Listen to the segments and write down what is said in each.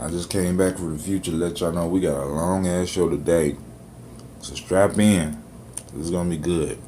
I just came back from the future to let y'all know we got a long ass show today. So strap in. This is gonna be good.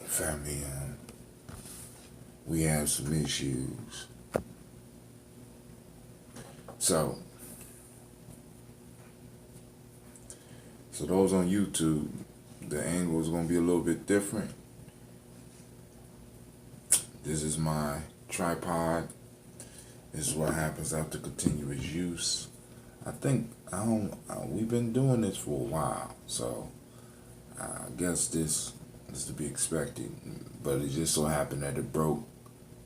Family, we have some issues. So those on YouTube, the angle is gonna be a little bit different. This is my tripod. This is what happens after continuous use. We've been doing this for a while, so I guess this is to be expected. But it just so happened that it broke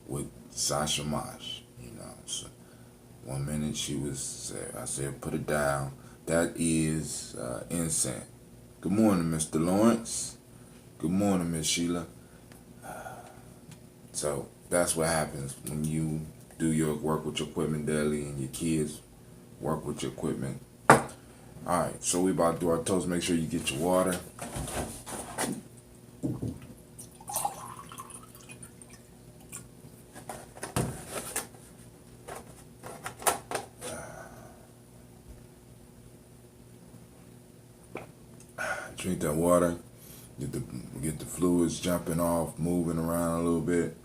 with Sasha Mosh. So 1 minute I said put it down. That is incense. Good morning, Mr. Lawrence. Good morning, Miss Sheila. So that's what happens when you do your work with your equipment daily and your kids work with your equipment. Alright, so we about to do our toast. Make sure you get your water. Drink that water. Get the fluids jumping off, moving around a little bit.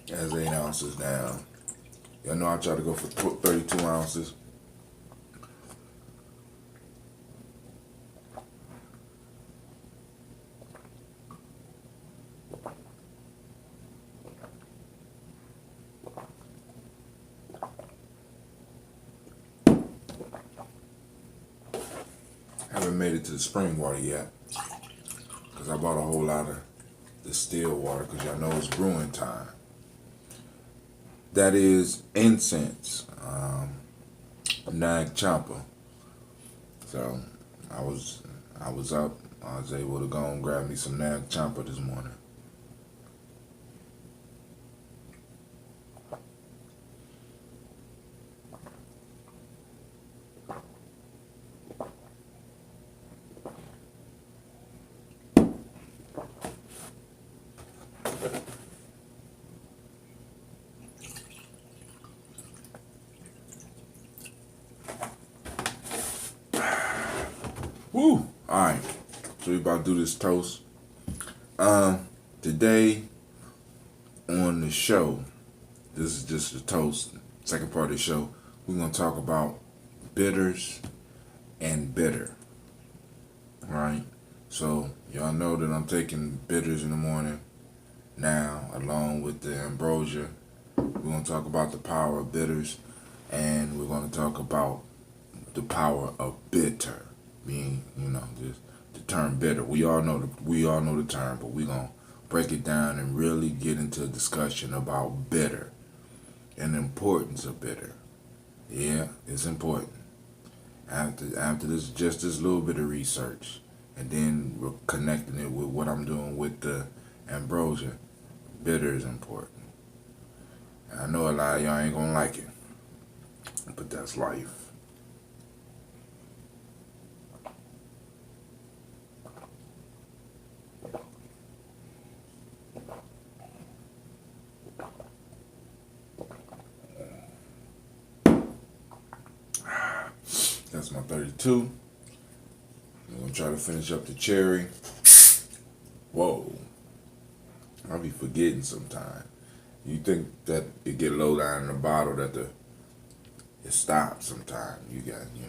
That's 8 ounces down. Y'all know I try to go for 32 ounces. Haven't made it to the spring water yet, because I bought a whole lot of distilled water, because y'all know it's brewing time. That is incense, nag champa. So I was up. I was able to go and grab me some nag champa this morning. Woo! Alright, so we about to do this toast. Today on the show, this is just a toast, second part of the show, we're going to talk about bitters and bitter. Alright, so y'all know that I'm taking bitters in the morning now, along with the ambrosia. We're going to talk about the power of bitters, and we're going to talk about the power of bitter. Being, just the term bitter. We all know the term, but we're gonna break it down and really get into a discussion about bitter and the importance of bitter. Yeah, it's important. After this, just this little bit of research, and then we're connecting it with what I'm doing with the ambrosia. Bitter is important. And I know a lot of y'all ain't gonna like it, but that's life. That's my 32. I'm gonna try to finish up the cherry. Whoa, I'll be forgetting sometime. You think that it get low down in the bottle that it stops sometime.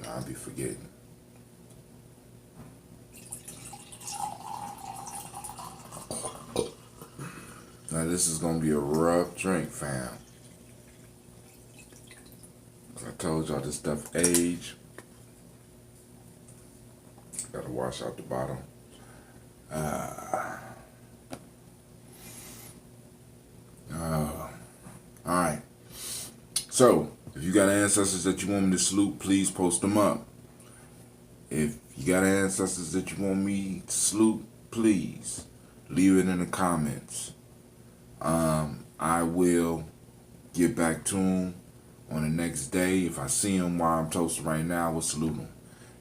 I'll be forgetting. Now this is gonna be a rough drink, fam. I told y'all this stuff age. Gotta wash out the bottom. Alright. So, if you got ancestors that you want me to salute, please post them up. If you got ancestors that you want me to salute, please leave it in the comments. I will get back to them on the next day. If I see them while I'm toasting right now, I will salute them.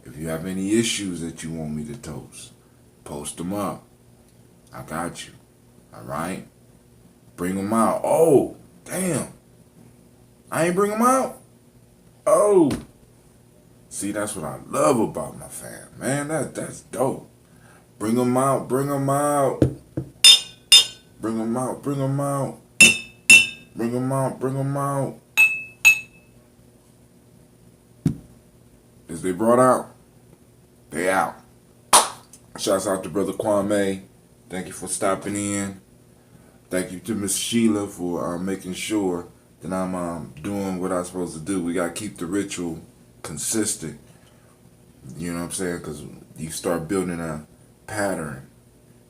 If you have any issues that you want me to toast, post them up. I got you. All right? Bring them out. Oh, damn. I ain't bring them out? Oh. See, that's what I love about my fam, man. That's dope. Bring them out. Bring them out. Bring them out. Bring them out. Bring them out. Bring them out. Is they brought out? They out. Shouts out to Brother Kwame. Thank you for stopping in. Thank you to Miss Sheila for making sure that I'm doing what I'm supposed to do. We got to keep the ritual consistent. You know what I'm saying? Because you start building a pattern.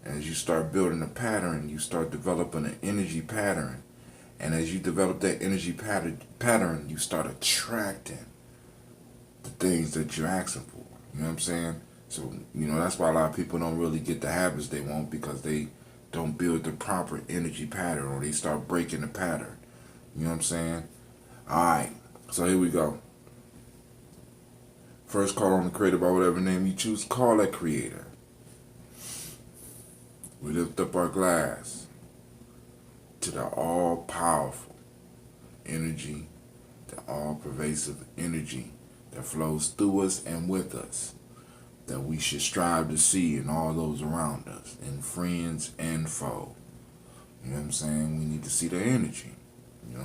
As you start building a pattern, you start developing an energy pattern. And as you develop that energy pattern, you start attracting the things that you're asking for. You know what I'm saying? So, that's why a lot of people don't really get the habits they want, because they don't build the proper energy pattern, or they start breaking the pattern. You know what I'm saying? Alright, so here we go. First call on the creator by whatever name you choose. Call that creator. We lift up our glass to the all-powerful energy, the all-pervasive energy that flows through us and with us, that we should strive to see in all those around us, in friends and foe. You know what I'm saying? We need to see the energy.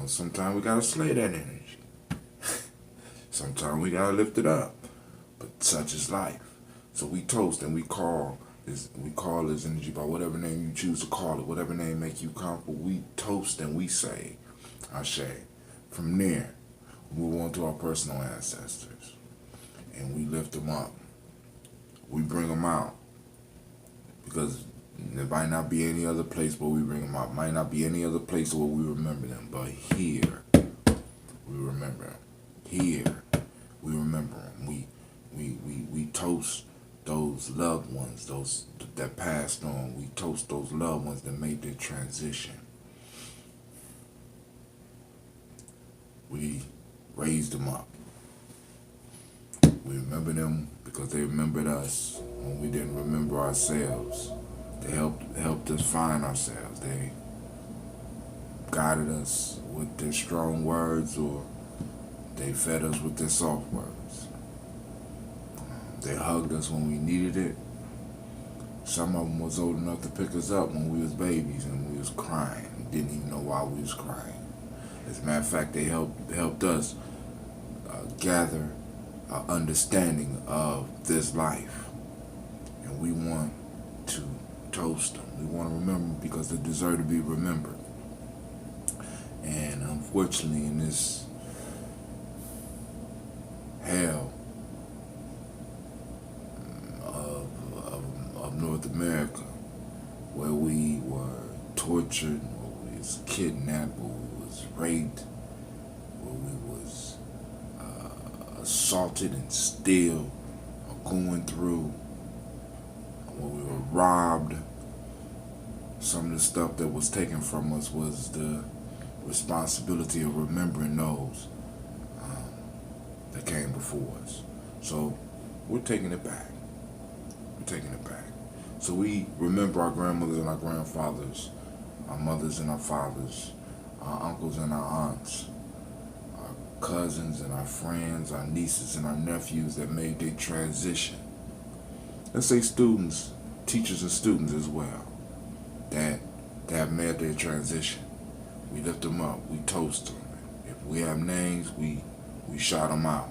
Sometimes we gotta slay that energy. Sometimes we gotta lift it up. But such is life. So we toast and we call this energy by whatever name you choose to call it, whatever name make you comfortable. We toast and we say, Ashe. From there, we move on to our personal ancestors, and we lift them up. We bring them out, because there might not be any other place where we bring them out. Might not be any other place where we remember them, but here we remember them. Here we remember them. We toast those loved ones, those that passed on. We toast those loved ones that made their transition. We raised them up. We remember them because they remembered us when we didn't remember ourselves. They helped us find ourselves. They guided us with their strong words, or they fed us with their soft words. They hugged us when we needed it. Some of them was old enough to pick us up when we was babies and we was crying. We didn't even know why we was crying. As a matter of fact, they helped us gather an understanding of this life. And we want to toast them. We want to remember them because they deserve to be remembered. And unfortunately, in this hell of North America, where we were tortured, where we was kidnapped, where we was raped, where we was assaulted and still are going through, when we were robbed. Some of the stuff that was taken from us was the responsibility of remembering those that came before us. So we're taking it back. We're taking it back. So we remember our grandmothers and our grandfathers, our mothers and our fathers, our uncles and our aunts, our cousins and our friends, our nieces and our nephews that made their transition. Let's say students, teachers and students as well, that have made their transition. We lift them up, we toast them. If we have names, we shout them out.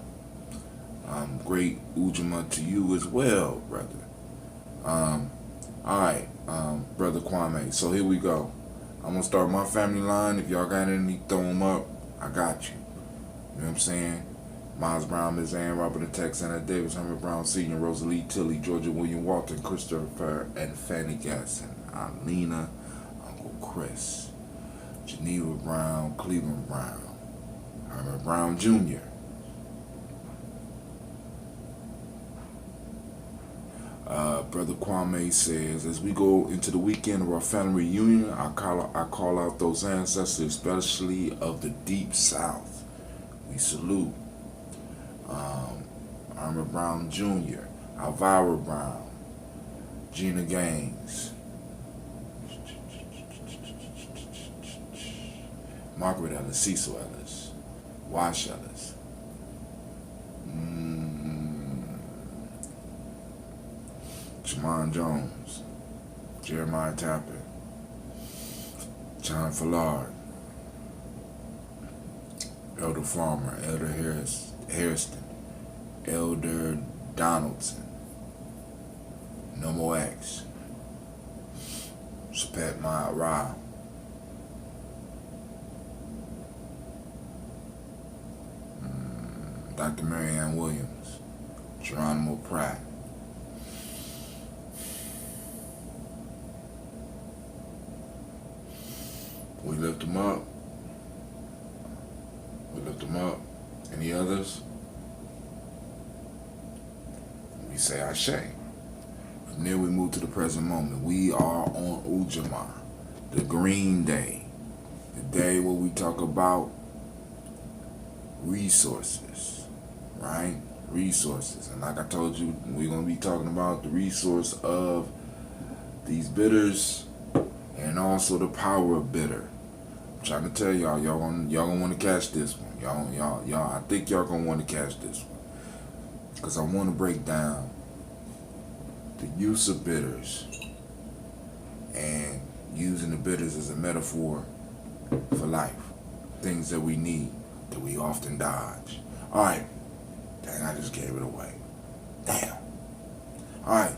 Great Ujamaa to you as well, brother. Alright, Brother Kwame. So here we go. I'm going to start my family line. If y'all got any, throw them up. I got you. You know what I'm saying? Miles Brown, Miss Ann, Robert and Tex, Anna Davis, Herman Brown Sr., Rosalie Tilly, Georgia William Walton, Christopher and Fanny Gasson, Alina, Uncle Chris, Geneva Brown, Cleveland Brown, Herman Brown Jr., Brother Kwame says, as we go into the weekend of our family reunion, I call out those ancestors, especially of the Deep South. We salute Herman Brown Jr., Elvira Brown, Gina Gaines, Margaret Ellis, Cecil Ellis, Wash Ellis, Jamon Jones, Jeremiah Tapper, John Fallard, Elder Farmer, Elder Harrison, Elder Donaldson, Nomo X, Sapat Ma'at Ra, Dr. Marianne Williams, Geronimo Pratt, we lift them up. We lift them up. Any others? We say Ashe. From there we move to the present moment. We are on Ujamaa, the green day. The day where we talk about resources, right? Resources. And like I told you, we're going to be talking about the resource of these bitters and also the power of bitter. I'm trying to tell y'all gonna want to catch this one. Y'all, I think y'all gonna want to catch this one. Because I want to break down the use of bitters and using the bitters as a metaphor for life. Things that we need, that we often dodge. Alright. Dang, I just gave it away. Damn. Alright.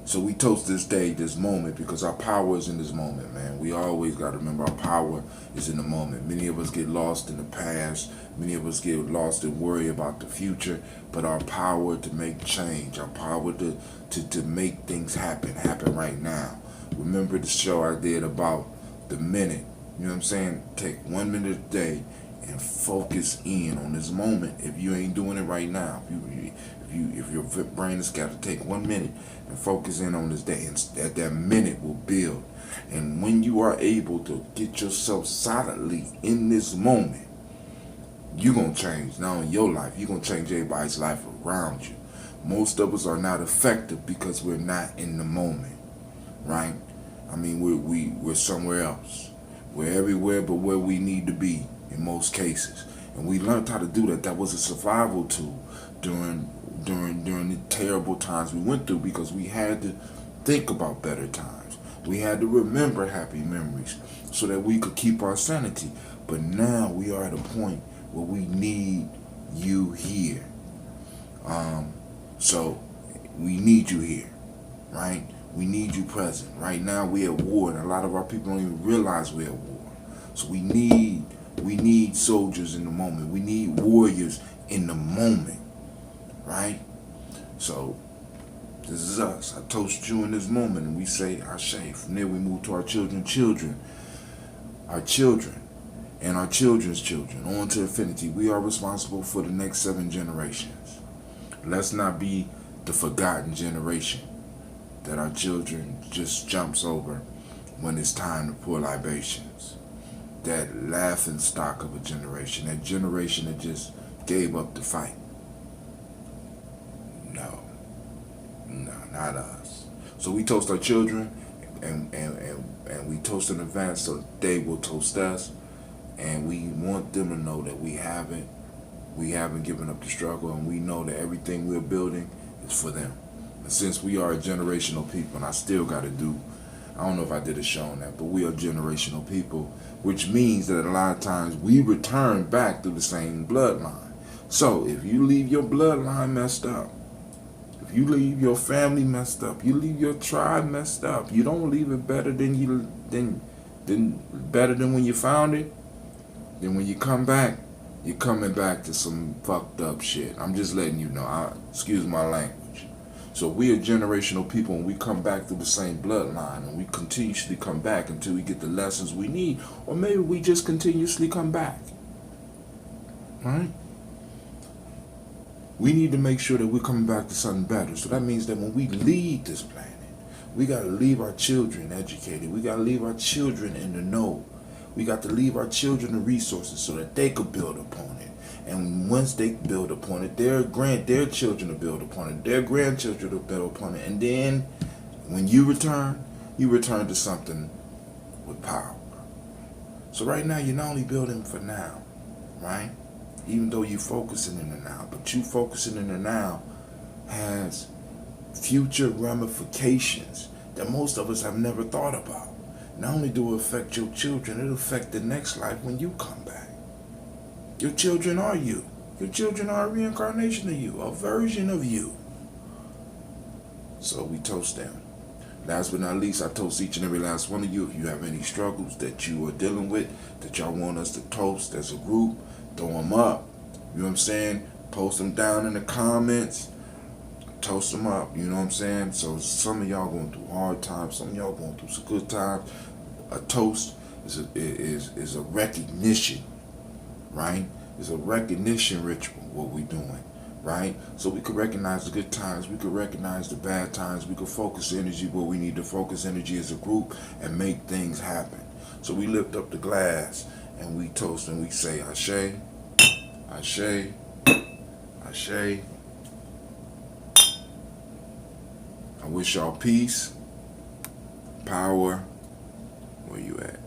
So we toast this day, this moment, because our power is in this moment, man. We always got to remember our power is in the moment. Many of us get lost in the past. Many of us get lost and worry about the future. But our power to make change, our power to make things happen right now. Remember the show I did about the minute. You know what I'm saying? Take 1 minute a day and focus in on this moment. If you ain't doing it right now, if your brain has got to take 1 minute and focus in on this day, and that minute will build. And when you are able to get yourself solidly in this moment, you're going to change not only your life, you're going to change everybody's life around you. Most of us are not effective because we're not in the moment, right? I mean, we're somewhere else. We're everywhere but where we need to be in most cases. And we learned how to do that. That was a survival tool during the terrible times we went through, because we had to think about better times. We had to remember happy memories so that we could keep our sanity. But now we are at a point where we need you here. So we need you here, right? We need you present. Right now we're at war, and a lot of our people don't even realize we're at war. So we need soldiers in the moment. We need warriors in the moment, right? So this is us. I toast you in this moment, and we say Ashe. From there we move to our children. Our children. and our children's children on to infinity. We are responsible for the next 7 generations. Let's not be the forgotten generation that our children just jumps over when it's time to pour libations. That laughing stock of a generation, that generation that just gave up the fight. No, not us. So we toast our children, and we toast in advance so they will toast us, and we want them to know that we haven't given up the struggle, and we know that everything we're building is for them. And since we are a generational people, and I still got to do, I don't know if I did a show on that, but we are generational people, which means that a lot of times we return back through the same bloodline. So if you leave your bloodline messed up, if you leave your family messed up, you leave your tribe messed up, you don't leave it better than better than when you found it, then when you come back, you're coming back to some fucked up shit. I'm just letting you know. Excuse my language. So we are generational people, and we come back through the same bloodline, and we continuously come back until we get the lessons we need, or maybe we just continuously come back. Right? We need to make sure that we're coming back to something better. So that means that when we leave this planet, we got to leave our children educated. We got to leave our children in the know. We got to leave our children the resources so that they could build upon it. And once they build upon it, their children will build upon it. Their grandchildren will build upon it. And then when you return to something with power. So right now, you're not only building for now, right? Even though you're focusing in the now, but you focusing in the now has future ramifications that most of us have never thought about. Not only do it affect your children, it'll affect the next life when you come back. Your children are you. Your children are a reincarnation of you, a version of you. So we toast them. Last but not least, I toast each and every last one of you. If you have any struggles that you are dealing with, that y'all want us to toast as a group, throw them up. You know what I'm saying? Post them down in the comments. Toast them up. You know what I'm saying? So some of y'all going through hard times. Some of y'all going through some good times. A toast is a recognition, right? It's a recognition ritual, what we're doing, right? So we could recognize the good times. We could recognize the bad times. We could focus energy where we need to focus energy as a group and make things happen. So we lift up the glass and we toast and we say, Ashe, Ashe, Ashe. I wish y'all peace, power, where you at,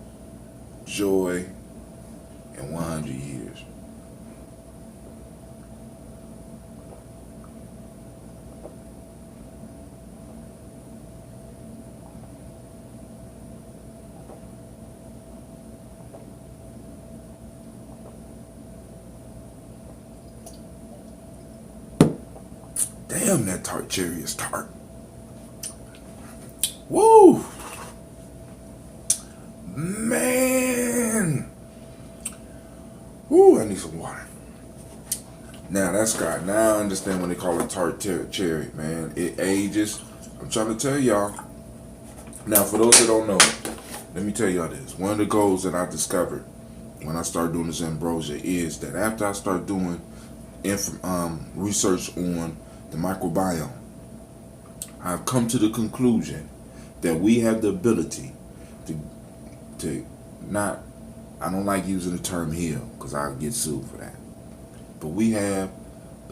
joy, and 100 years. Damn, that tart cherry is tart. Woo! Man! Woo, I need some water. Now that's got, now I understand when they call it tart cherry, man. It ages. I'm trying to tell y'all. Now, for those that don't know, let me tell y'all this. One of the goals that I discovered when I started doing this ambrosia is that after I start doing research on the microbiome, I've come to the conclusion that we have the ability to not, I don't like using the term heal because I'll get sued for that, but we have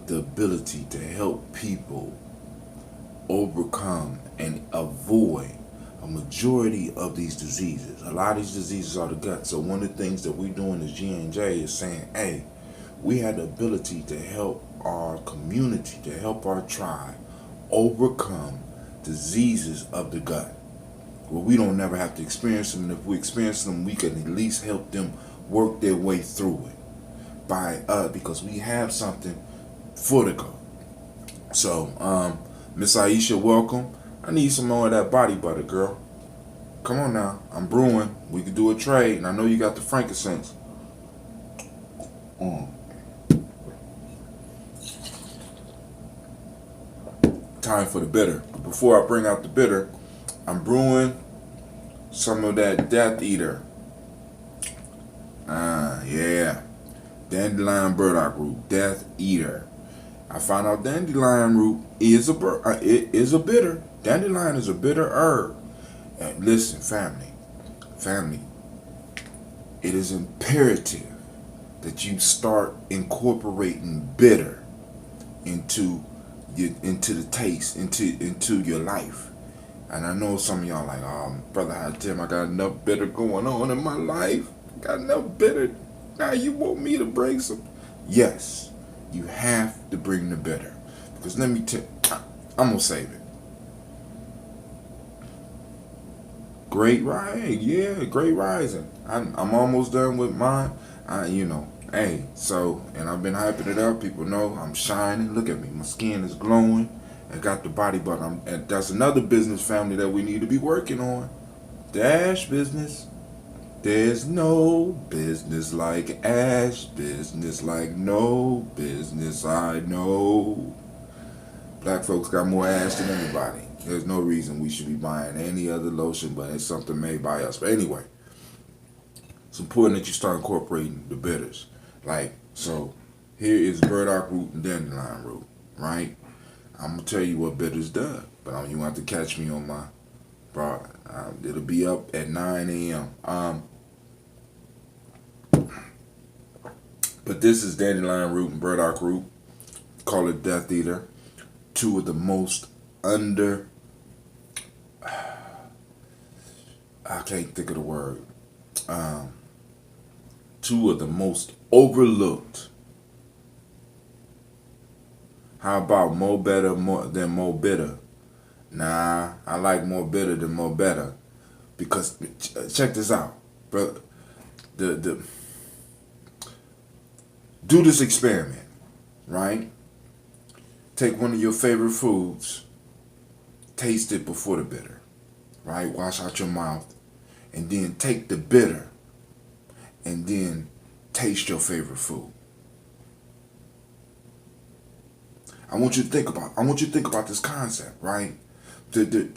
the ability to help people overcome and avoid a majority of these diseases. A lot of these diseases are the gut. So one of the things that we're doing as G&J is saying, hey, we have the ability to help our community, to help our tribe overcome diseases of the gut. Well, we don't never have to experience them, and if we experience them, we can at least help them work their way through it because we have something for the gut. So, Miss Aisha, welcome. I need some more of that body butter, girl. Come on now, I'm brewing. We could do a trade, and I know you got the frankincense. Time for the bitter. But before I bring out the bitter, I'm brewing some of that Death Eater. Yeah. Dandelion burdock root, death eater. I found out dandelion root is it is a bitter. Dandelion is a bitter herb. And listen, family, it is imperative that you start incorporating bitter into into the taste, into your life. And I know some of y'all like, brother, Tim, I got enough bitter going on in my life. Got enough bitter. Now you want me to bring some? Yes, you have to bring the bitter. Because let me tell, I'm gonna save it. Great rising, yeah, great rising. I'm almost done with mine. Hey, so, and I've been hyping it up. People know I'm shining. Look at me, my skin is glowing. I got the body, but and that's another business, family, that we need to be working on. Dash business. There's no business like ash business, like no business I know. Black folks got more ash than anybody. There's no reason we should be buying any other lotion, but it's something made by us. But anyway, it's important that you start incorporating the bitters. Like, so here is burdock root and dandelion root, right? I'm going to tell you what bitters does, but you have to catch me on my, bro, it'll be up at 9 a.m. But this is dandelion root and burdock root. Call it death eater. Two of the most I can't think of the word. Two of the most overlooked. How about more better than more bitter? Nah, I like more bitter than more better. Because check this out, bro. Do this experiment, right? Take one of your favorite foods, taste it before the bitter, right? Wash out your mouth, and then take the bitter, and then taste your favorite food. I want you to think about this concept, right? The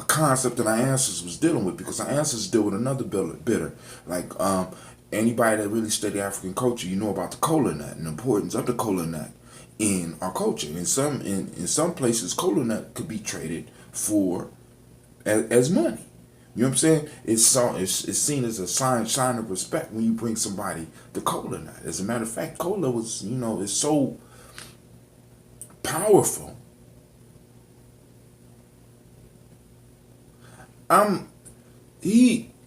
concept that our ancestors was dealing with, because our ancestors deal with another bitter. Like anybody that really study African culture, you know about the kola nut and the importance of the kola nut in our culture. In some places, kola nut could be traded for as money. You know what I'm saying? It's seen as a sign of respect when you bring somebody the kola nut. As a matter of fact, kola was, is so powerful.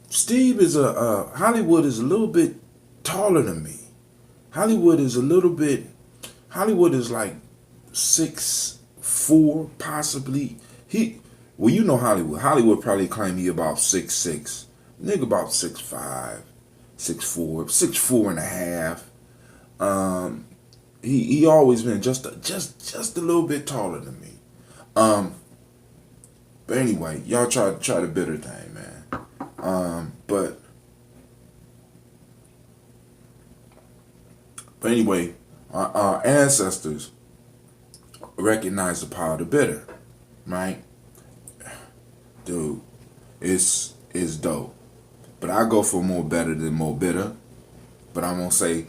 Steve is Hollywood is a little bit taller than me. Hollywood is like 6'4", possibly. You know Hollywood. Hollywood probably claim he about 6'6". Nigga about 6'5", 6'4", 6'4 and a half. He always been just a little bit taller than me. But anyway, y'all try the bitter thing, man. But anyway, our ancestors recognize the power of the bitter, right? Dude, it's dope. But I go for more better than more bitter. But I'm gonna say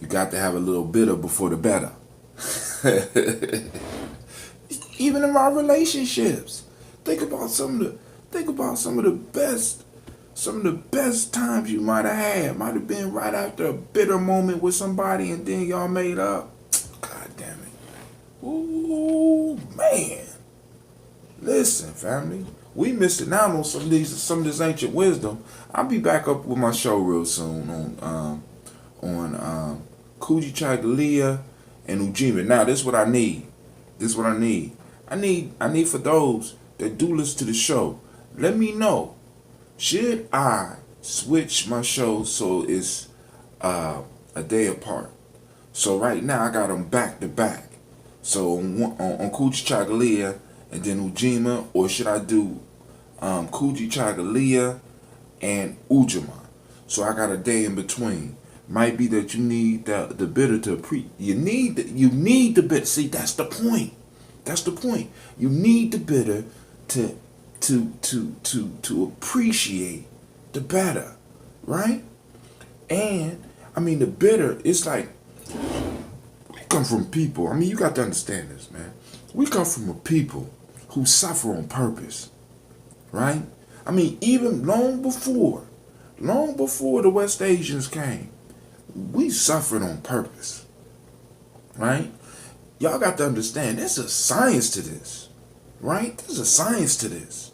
you got to have a little bitter before the better. Even in our relationships, think about some of the best times you might have had. Might have been right after a bitter moment with somebody, and then y'all made up. God damn it! Ooh, man. Listen, family, we missing out on some of this ancient wisdom. I'll be back up with my show real soon on Kuji Chagalia and Ujamaa. Now, this is what I need. I need for those that do listen to the show, let me know. Should I switch my show so it's a day apart? So right now I got them back to back. So on Kuji Chagalia and then Ujamaa, or should I do Kuji Chagalia and Ujamaa? So I got a day in between. Might be that you need the bitter to you need the bitter. See, that's the point. You need the bitter to appreciate the better, right? And I mean, the bitter, it's like we come from people. I mean, you got to understand this, man. We come from a people who suffer on purpose, right? I mean, even long before the West Asians came, we suffered on purpose, right? Y'all got to understand, there's a science to this, right? There's a science to this.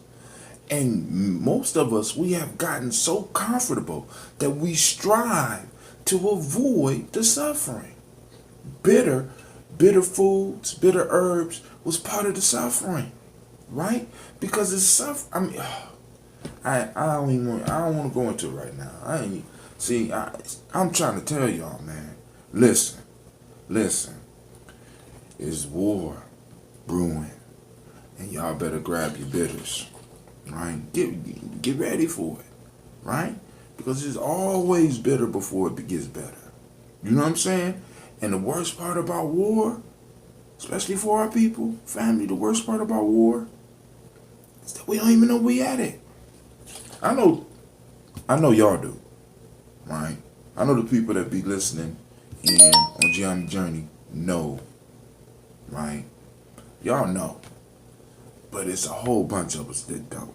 And most of us, we have gotten so comfortable that we strive to avoid the suffering. Bitter foods, bitter herbs was part of the suffering, right? Because it's I mean, I don't want to go into it right now. I'm trying to tell y'all, man. Listen. It's war brewing, and y'all better grab your bitters, right? Get ready for it, right? Because it's always bitter before it gets better. You know what I'm saying? And the worst part about war, especially for our people, family, the worst part about war is that we don't even know we at it. I know y'all do, right? I know the people that be listening in on Gye-Nyame Journey know, right? Y'all know. But it's a whole bunch of us that don't.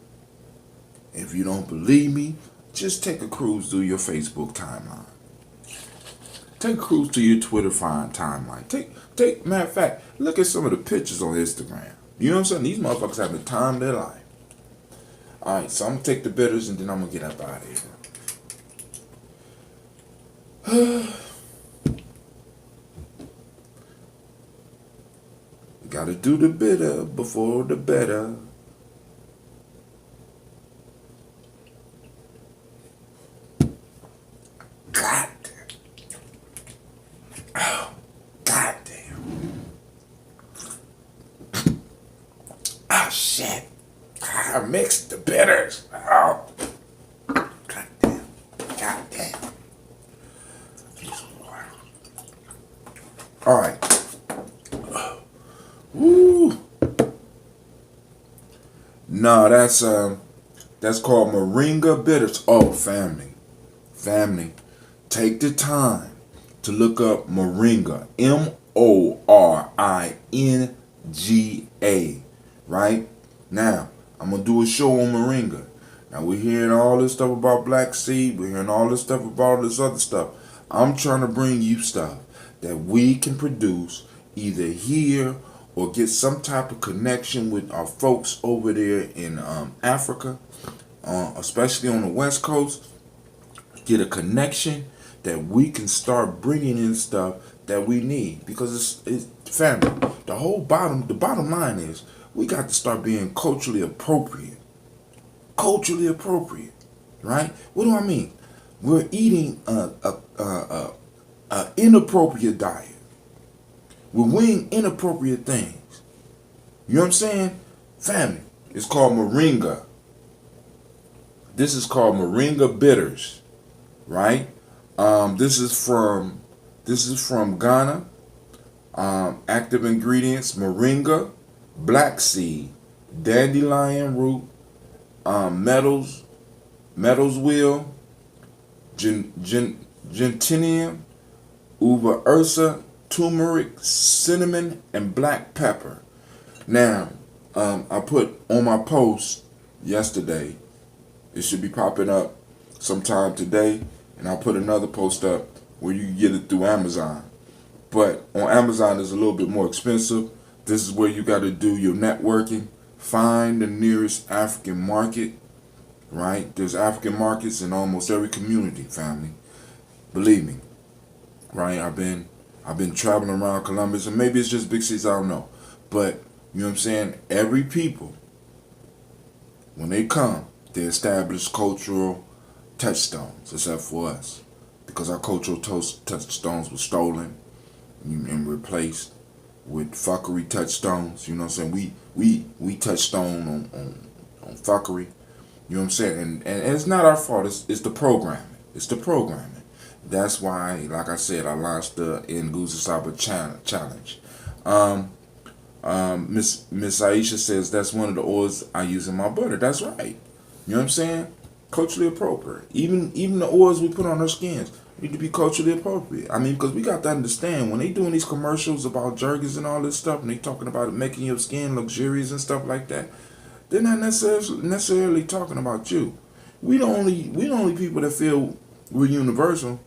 If you don't believe me, just take a cruise through your Facebook timeline. Take a cruise to your Twitter timeline. Matter of fact, look at some of the pictures on Instagram. You know what I'm saying? These motherfuckers having the time of their life. Alright, so I'm going to take the bitters and then I'm going to get up out of here. Gotta do the bitter before the better. God damn. Oh, God damn. Oh, shit. I mixed the bitters. Oh. God damn. God damn. All right. Woo. No, that's called Moringa bitters. Oh, family. Take the time to look up Moringa. Moringa. Right? Now, I'm gonna do a show on Moringa. Now we're hearing all this stuff about black seed, we're hearing all this stuff about all this other stuff. I'm trying to bring you stuff that we can produce either here or get some type of connection with our folks over there in Africa, especially on the West Coast. Get a connection that we can start bringing in stuff that we need, because it's family. The bottom line is we got to start being culturally appropriate. Right? What do I mean? We're eating a inappropriate diet. We're weighing inappropriate things. You know what I'm saying? Family. It's called Moringa. This is called Moringa bitters, right? This is from Ghana. Active ingredients: moringa, black seed, dandelion root, metals wheel, gentium, uva ursa, turmeric, cinnamon, and black pepper. Now, I put on my post yesterday. It should be popping up sometime today, and I'll put another post up where you can get it through Amazon. But on Amazon, it's a little bit more expensive. This is where you got to do your networking. Find the nearest African market, right? There's African markets in almost every community, family. Believe me, right? I've been traveling around Columbus, and maybe it's just big cities, I don't know. But, you know what I'm saying? Every people, when they come, they establish cultural touchstones, except for us. Because our cultural touchstones were stolen and replaced with fuckery touchstones. You know what I'm saying? We touchstone on fuckery. You know what I'm saying? And it's not our fault. It's the programming. It's the programming. That's why, like I said, I launched the Nguzo Saba challenge. Miss Aisha says that's one of the oils I use in my butter. That's right. You know what I'm saying? Culturally appropriate. Even the oils we put on our skins. Need to be culturally appropriate. I mean, because we got to understand when they doing these commercials about jergens and all this stuff, and they talking about it making your skin luxurious and stuff like that, they're not necessarily talking about you. We the only people that feel we're universal.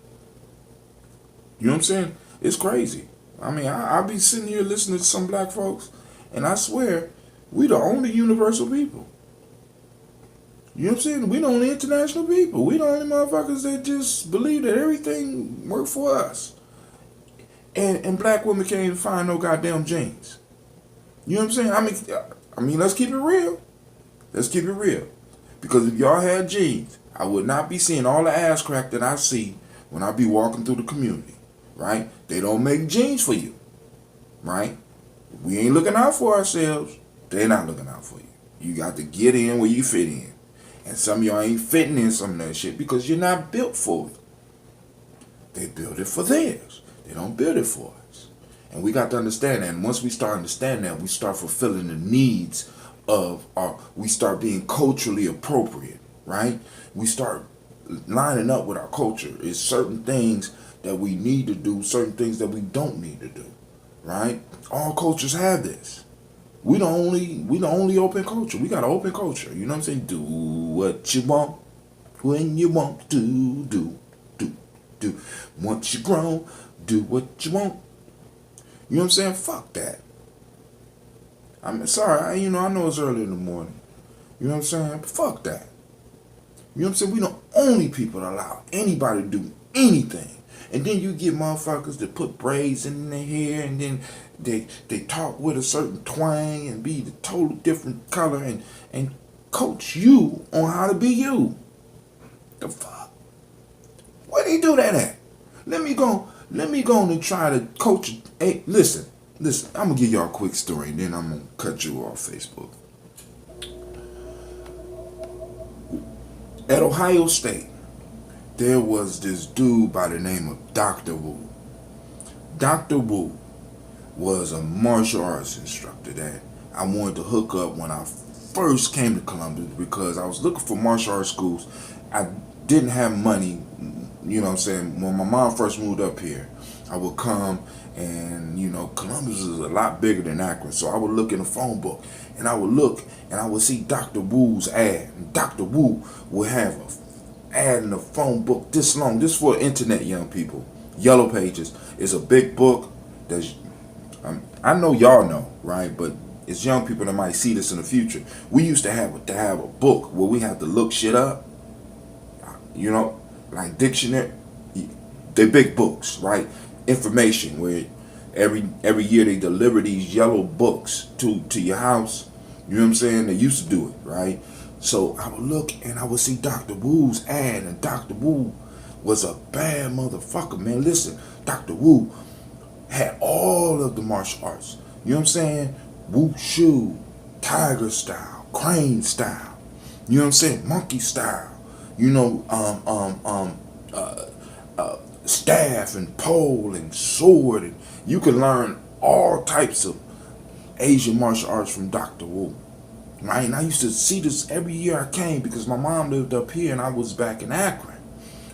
You know what I'm saying? It's crazy. I mean, I be sitting here listening to some black folks, and I swear, we the only universal people. You know what I'm saying? We the only international people. We the only motherfuckers that just believe that everything work for us. And black women can't even find no goddamn jeans. You know what I'm saying? I mean, let's keep it real. Let's keep it real. Because if y'all had jeans, I would not be seeing all the ass crack that I see when I be walking through the community. Right? They don't make jeans for you. Right? We ain't looking out for ourselves. They're not looking out for you. You got to get in where you fit in. And some of y'all ain't fitting in some of that shit because you're not built for it. They build it for theirs. They don't build it for us. And we got to understand that. And once we start understanding that, we start fulfilling the needs of we start being culturally appropriate, right? We start lining up with our culture. It's certain things that we need to do, certain things that we don't need to do, right? All cultures have this. We the only open culture. We got an open culture. You know what I'm saying? Do what you want when you want to do. Once you grown, do what you want. You know what I'm saying? Fuck that. I'm sorry. I know it's early in the morning. You know what I'm saying? But fuck that. You know what I'm saying? We the only people that allow anybody to do anything. And then you get motherfuckers that put braids in their hair, and then they talk with a certain twang and be the total different color and coach you on how to be you. The fuck? Where do you do that at? Let me go and try to coach. Hey, listen. I'm gonna give y'all a quick story, and then I'm gonna cut you off Facebook. At Ohio State, there was this dude by the name of Dr. Wu. Dr. Wu was a martial arts instructor that I wanted to hook up when I first came to Columbus because I was looking for martial arts schools. I didn't have money, you know what I'm saying? When my mom first moved up here, I would come and, Columbus is a lot bigger than Akron. So I would look in the phone book and I would look and I would see Dr. Wu's ad. And Dr. Wu would have an ad in the phone book this long. This for internet young people. Yellow Pages is a big book that's I know y'all know, right? But it's young people that might see this in the future. We used to have a book where we had to look shit up, like dictionary. They're big books, right? Information where every year they deliver these yellow books to your house. You know what I'm saying? They used to do it, right? So I would look and I would see Dr. Wu's ad, and Dr. Wu was a bad motherfucker, man. Listen, Dr. Wu had all of the martial arts. You know what I'm saying? Wushu, tiger style, crane style. You know what I'm saying? Monkey style. Staff and pole and sword, and you can learn all types of Asian martial arts from Dr. Wu. Right? And I used to see this every year I came because my mom lived up here and I was back in Akron.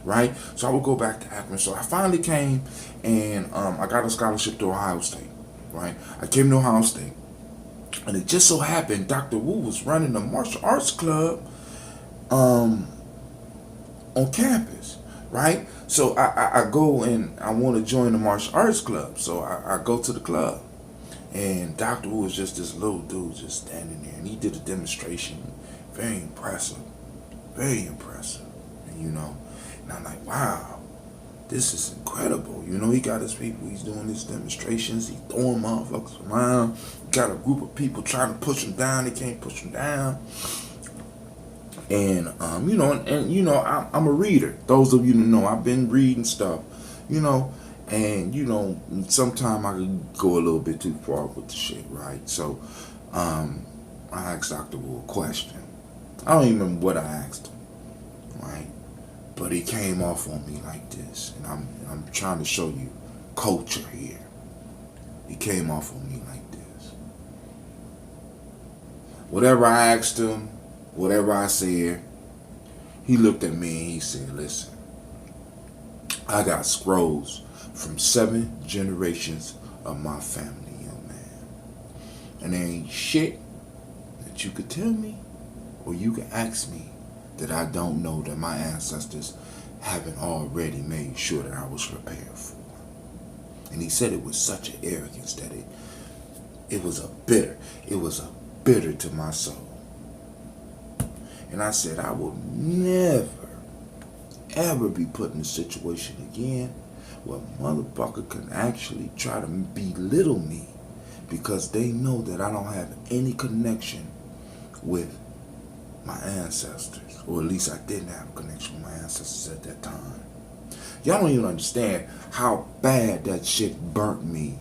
Right? So I would go back to Akron. So I finally came and I got a scholarship to Ohio State. Right? I came to Ohio State. And it just so happened Dr. Wu was running a martial arts club on campus. Right? So I go and I want to join the martial arts club. So I go to the club. And Dr. Wu was just this little dude just standing there. And he did a demonstration. Very impressive. Very impressive. And and I'm like, wow, this is incredible. He got his people. He's doing his demonstrations. He's throwing motherfuckers around. Got a group of people trying to push him down. They can't push him down. And, I'm a reader. Those of you that know, I've been reading stuff, and, sometimes I could go a little bit too far with the shit, right? So, I asked Dr. Wu a question. I don't even remember what I asked him, right? But he came off on me like this, and I'm trying to show you culture here. He came off on me like this. Whatever I asked him, whatever I said, he looked at me and he said, listen, I got scrolls from 7 generations of my family, young man. And there ain't shit that you could tell me or you can ask me that I don't know that my ancestors haven't already made sure that I was prepared for. And he said it with such an arrogance that it was a bitter to my soul. And I said, I will never, ever be put in a situation again where a motherfucker can actually try to belittle me because they know that I don't have any connection with my ancestors. Or at least I didn't have a connection with my ancestors at that time. Y'all don't even understand how bad that shit burnt me.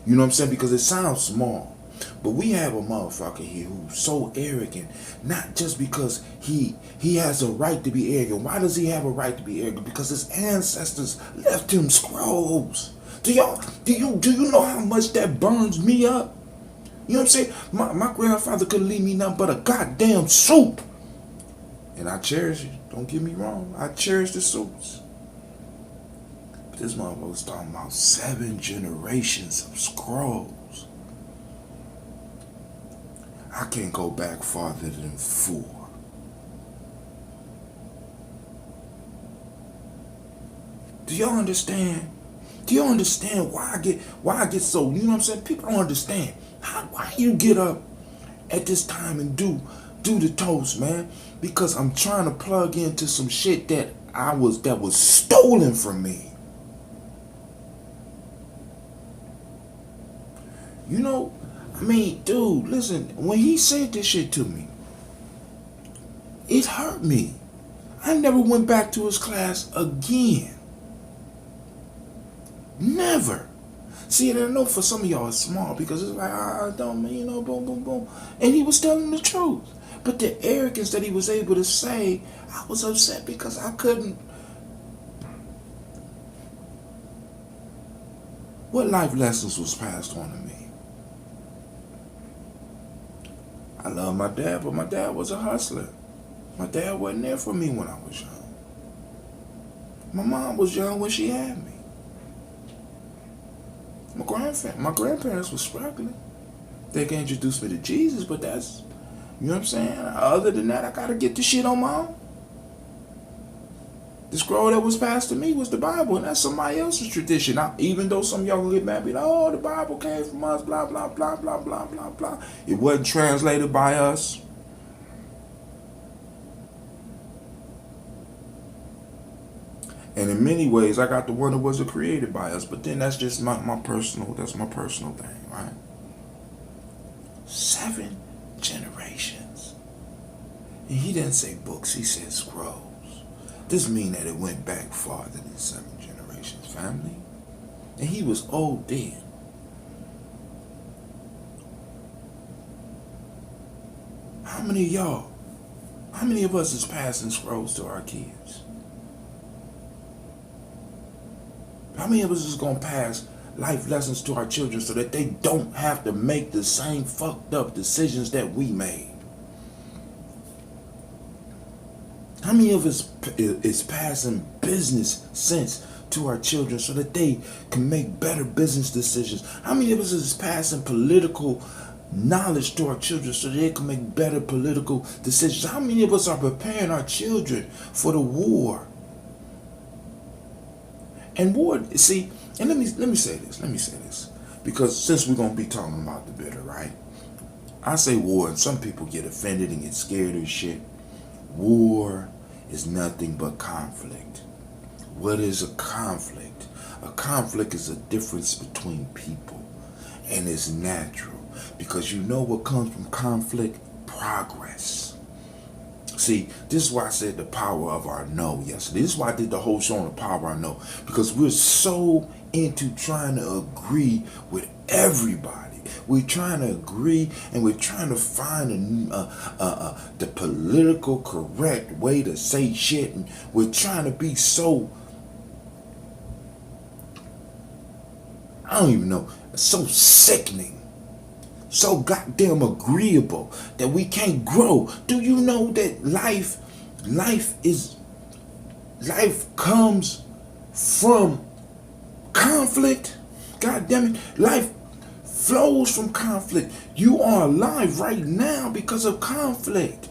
You know what I'm saying? Because it sounds small. But we have a motherfucker here who's so arrogant, not just because he has a right to be arrogant. Why does he have a right to be arrogant? Because his ancestors left him scrolls. Do you know how much that burns me up? You know what I'm saying? My grandfather couldn't leave me nothing but a goddamn soup. And I cherish it. Don't get me wrong. I cherish the soups. But this motherfucker was talking about 7 generations of scrolls. I can't go back farther than 4. Do y'all understand? Do you understand why I get so, you know what I'm saying? People don't understand. Why you get up at this time and do the toast, man? Because I'm trying to plug into some shit that was stolen from me. You know, I mean, dude, listen, when he said this shit to me, it hurt me. I never went back to his class again. Never. See, and I know for some of y'all it's small because it's like, I don't, you know, boom, boom, boom. And he was telling the truth. But the arrogance that he was able to say, I was upset because I couldn't. What life lessons was passed on to me? I love my dad, but my dad was a hustler. My dad wasn't there for me when I was young. My mom was young when she had me. My grandparents were struggling. They can introduce me to Jesus, but that's, you know what I'm saying? Other than that, I gotta get the shit on my own. The scroll that was passed to me was the Bible, and that's somebody else's tradition. Even though some of y'all will get mad, be like, oh, the Bible came from us, blah, blah, blah, blah, blah, blah, blah. It wasn't translated by us. And in many ways, I got the one that wasn't created by us. But then that's just my personal thing, right? 7 generations. And he didn't say books, he said scrolls. This mean that it went back farther than 7 generations, family. And he was old then. How many of us is passing scrolls to our kids? How many of us is going to pass life lessons to our children so that they don't have to make the same fucked up decisions that we made? How many of us is passing business sense to our children so that they can make better business decisions? How many of us is passing political knowledge to our children so that they can make better political decisions? How many of us are preparing our children for the war? And war, see, and let me say this, because since we're gonna be talking about the bitter, right? I say war, and some people get offended and get scared of shit. War is nothing but conflict. What is a conflict? A conflict is a difference between people, and it's natural because you know what comes from conflict? Progress. See, this is why I said the power of our no yesterday. This is why I did the whole show on the power of our no. Because we're so into trying to agree with everybody. We're trying to agree and we're trying to find the political correct way to say shit. And we're trying to be so, I don't even know, so sickening. So goddamn agreeable that we can't grow. Do you know that life comes from conflict. God damn it. Life flows from conflict. You are alive right now because of conflict.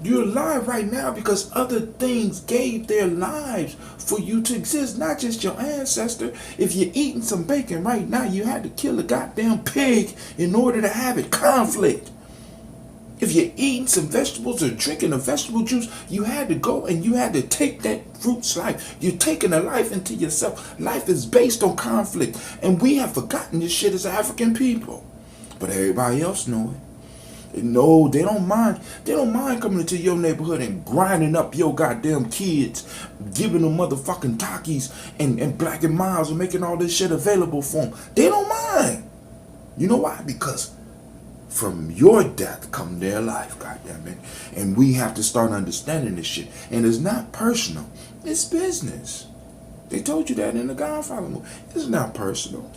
You're alive right now because other things gave their lives for you to exist, not just your ancestor. If you're eating some bacon right now, you had to kill a goddamn pig in order to have it. Conflict. If you're eating some vegetables or drinking a vegetable juice, you had to go and you had to take that fruit's life. You're taking a life into yourself. Life is based on conflict. And we have forgotten this shit as African people. But everybody else know it. No, they don't mind. They don't mind coming into your neighborhood and grinding up your goddamn kids, giving them motherfucking Takis and Black and Miles and making all this shit available for them. They don't mind. You know why? Because from your death come their life, goddammit. And we have to start understanding this shit. And it's not personal. It's business. They told you that in the Godfather movie. It's not personal.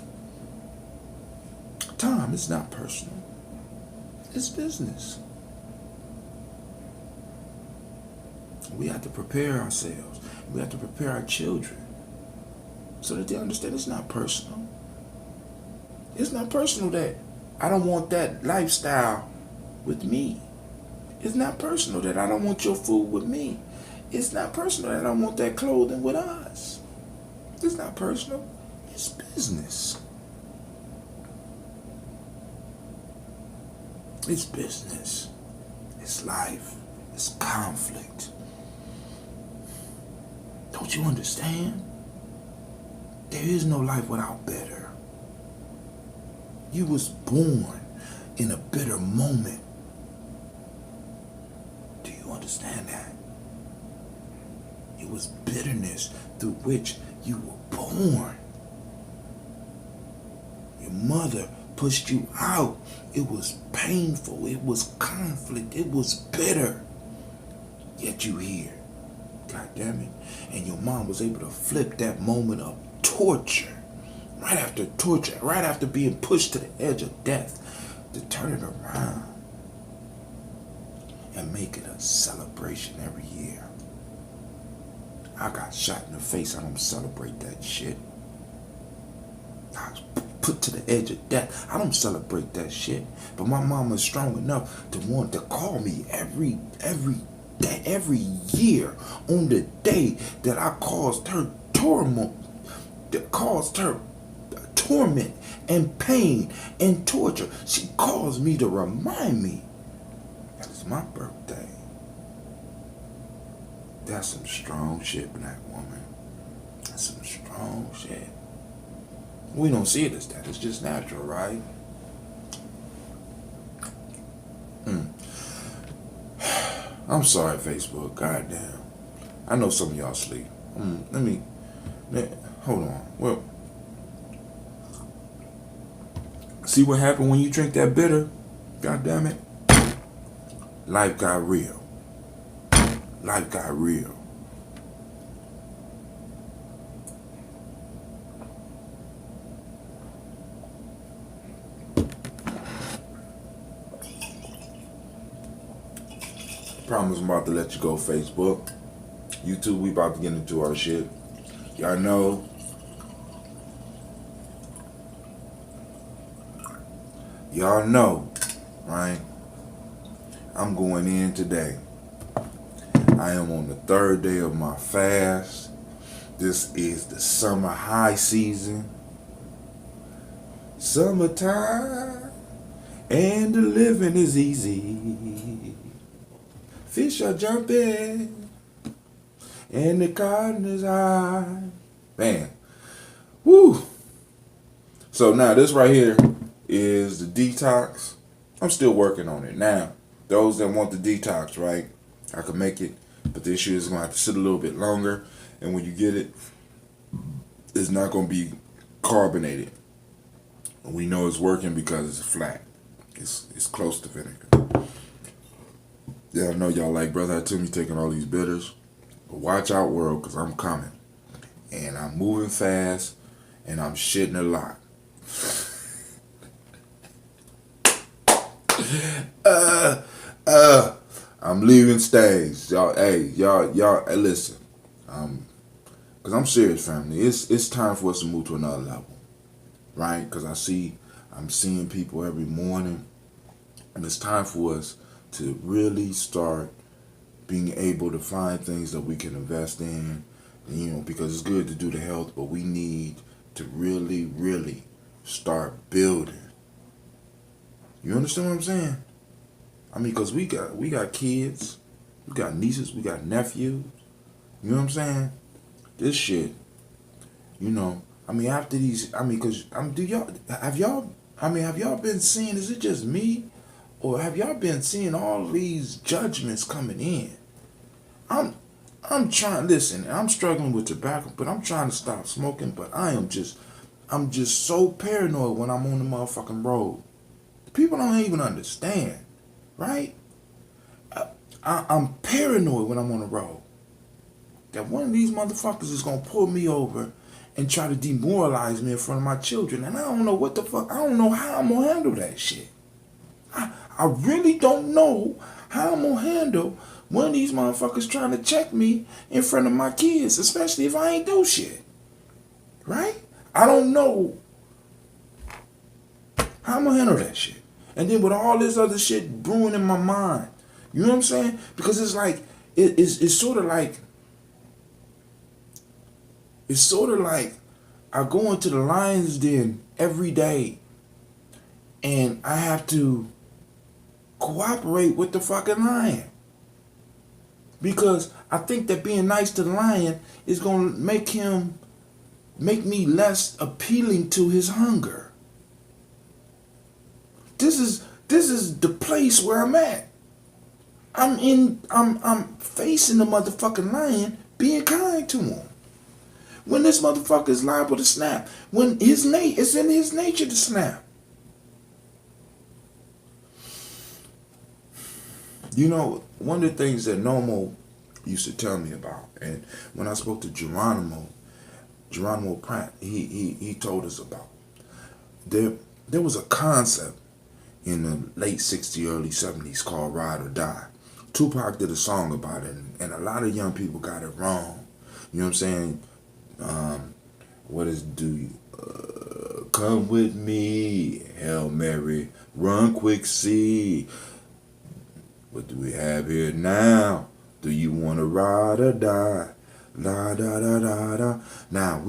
Tom, it's not personal. It's business. We have to prepare ourselves. We have to prepare our children so that they understand it's not personal. It's not personal that I don't want that lifestyle with me. It's not personal that I don't want your food with me. It's not personal that I don't want that clothing with us. It's not personal. It's business. It's business. It's life. It's conflict. Don't you understand? There is no life without bitter. You was born in a bitter moment. Do you understand that? It was bitterness through which you were born. Your mother pushed you out. It was painful. It was conflict. It was bitter. Yet you here. God damn it. And your mom was able to flip that moment of torture. Right after torture. Right after being pushed to the edge of death. To turn it around. And make it a celebration every year. I got shot in the face. I don't celebrate that shit. I was put to the edge of death. I don't celebrate that shit. But my mama is strong enough to want to call me every day, every year on the day that I caused her torment, and pain and torture. She calls me to remind me that it's my birthday. That's some strong shit, black woman. That's some strong shit. We don't see it as that. It's just natural, right? I'm sorry, Facebook. Goddamn. I know some of y'all sleep. Hold on. Well, see what happened when you drink that bitter? God damn it. Life got real. Life got real. Promise I'm about to let you go, Facebook. YouTube, we about to get into our shit. Y'all know. Y'all know, right? I'm going in today. I am on the 3rd day of my fast. This is the summer high season. Summertime. And the living is easy. Fish are jumping, and the cotton is high. Man, woo. So now this right here is the detox. I'm still working on it. Now, those that want the detox, right? I can make it, but this shit is gonna have to sit a little bit longer. And when you get it, it's not gonna be carbonated. And we know it's working because it's flat. It's close to vinegar. Yeah, I know y'all like Brother Atumi taking all these bitters. But watch out, world, because I'm coming. And I'm moving fast, and I'm shitting a lot. I'm leaving stage. Y'all, hey, listen. Because I'm serious, family. It's time for us to move to another level, right? Because I'm seeing people every morning, and it's time for us to really start being able to find things that we can invest in, because it's good to do the health, but we need to really, really start building. You understand what I'm saying? I mean, because we got kids, we got nieces, we got nephews. You know what I'm saying? This shit, I mean, after these, I mean, because have y'all been seeing? Is it just me, or have y'all been seeing all these judgments coming in? I'm trying. Listen, I'm struggling with tobacco, but I'm trying to stop smoking. But I'm just so paranoid when I'm on the motherfucking road. People don't even understand, right? I'm paranoid when I'm on the road that one of these motherfuckers is gonna pull me over and try to demoralize me in front of my children, and I don't know what the fuck. I don't know how I'm gonna handle that shit. I really don't know how I'm gonna handle one of these motherfuckers trying to check me in front of my kids, especially if I ain't do shit. Right? I don't know how I'm gonna handle that shit. And then with all this other shit brewing in my mind, you know what I'm saying? Because it's like it's sort of like I go into the lion's den every day and I have to cooperate with the fucking lion. Because I think that being nice to the lion is gonna make me less appealing to his hunger. This is the place where I'm at. I'm facing the motherfucking lion, being kind to him. When this motherfucker is liable to snap, when it's in his nature to snap. One of the things that Nomo used to tell me about, and when I spoke to Geronimo Pratt, he told us about, there was a concept in the late 60s, early 70s called Ride or Die. Tupac did a song about it, and a lot of young people got it wrong. You know what I'm saying? What is do you come with me, Hail Mary, run quick, see what do we have here now? Do you want to ride or die? La da da da da. Now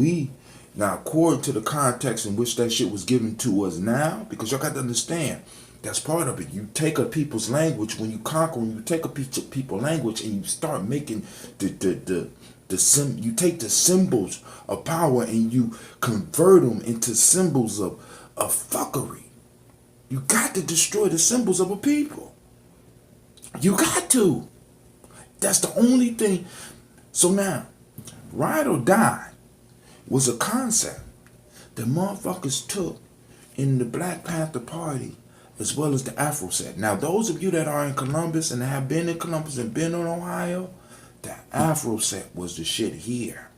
according to the context in which that shit was given to us now, because y'all got to understand, that's part of it. You take a people's language, when you conquer, when you take a people's language and you start making you take the symbols of power and you convert them into symbols of fuckery. You got to destroy the symbols of a people. You got to. That's the only thing. So now, Ride or Die was a concept that motherfuckers took in the Black Panther Party as well as the Afro set. Now, those of you that are in Columbus and have been in Columbus and been in Ohio, the Afro set was the shit here.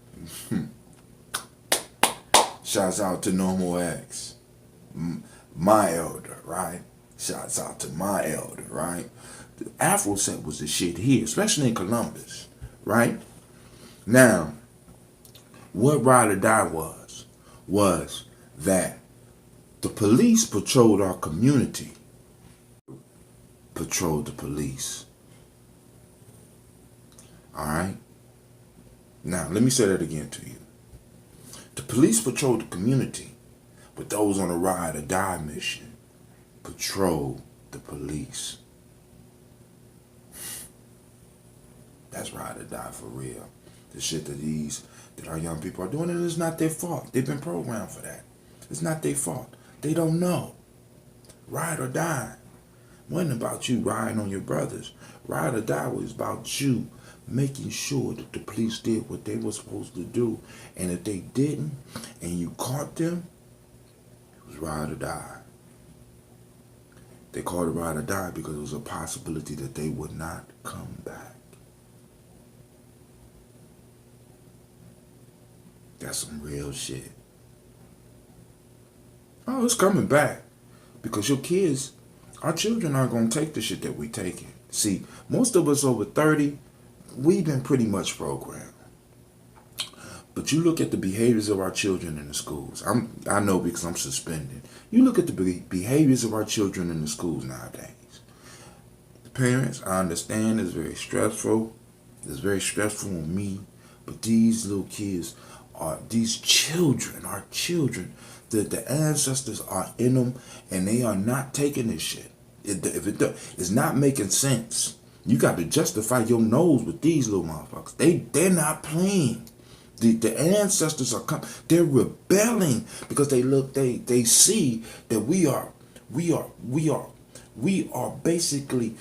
Shouts out to Normal X, my elder, right? Shouts out to my elder, right? The Afro set was the shit here, especially in Columbus, right? Now, what Ride or Die was that the police patrolled our community, patrolled the police. All right? Now, let me say that again to you. The police patrolled the community, but those on a Ride or Die mission patrolled the police. That's Ride or Die for real. The shit that our young people are doing, and it's not their fault. They've been programmed for that. It's not their fault. They don't know. Ride or Die wasn't about you riding on your brothers. Ride or Die was about you making sure that the police did what they were supposed to do. And if they didn't, and you caught them, it was Ride or Die. They called it Ride or Die because it was a possibility that they would not come back. That's some real shit. Oh, it's coming back. Because your kids, our children aren't going to take the shit that we taking. See, most of us over 30, we've been pretty much programmed. But you look at the behaviors of our children in the schools. I know because I'm suspended. You look at the behaviors of our children in the schools nowadays. The parents, I understand, is very stressful. It's very stressful on me. But these little kids these children, our children, the ancestors are in them, and they are not taking this shit. It's not making sense. You got to justify your nose with these little motherfuckers. They're not playing. The ancestors are coming. They're rebelling because they see that we are basically.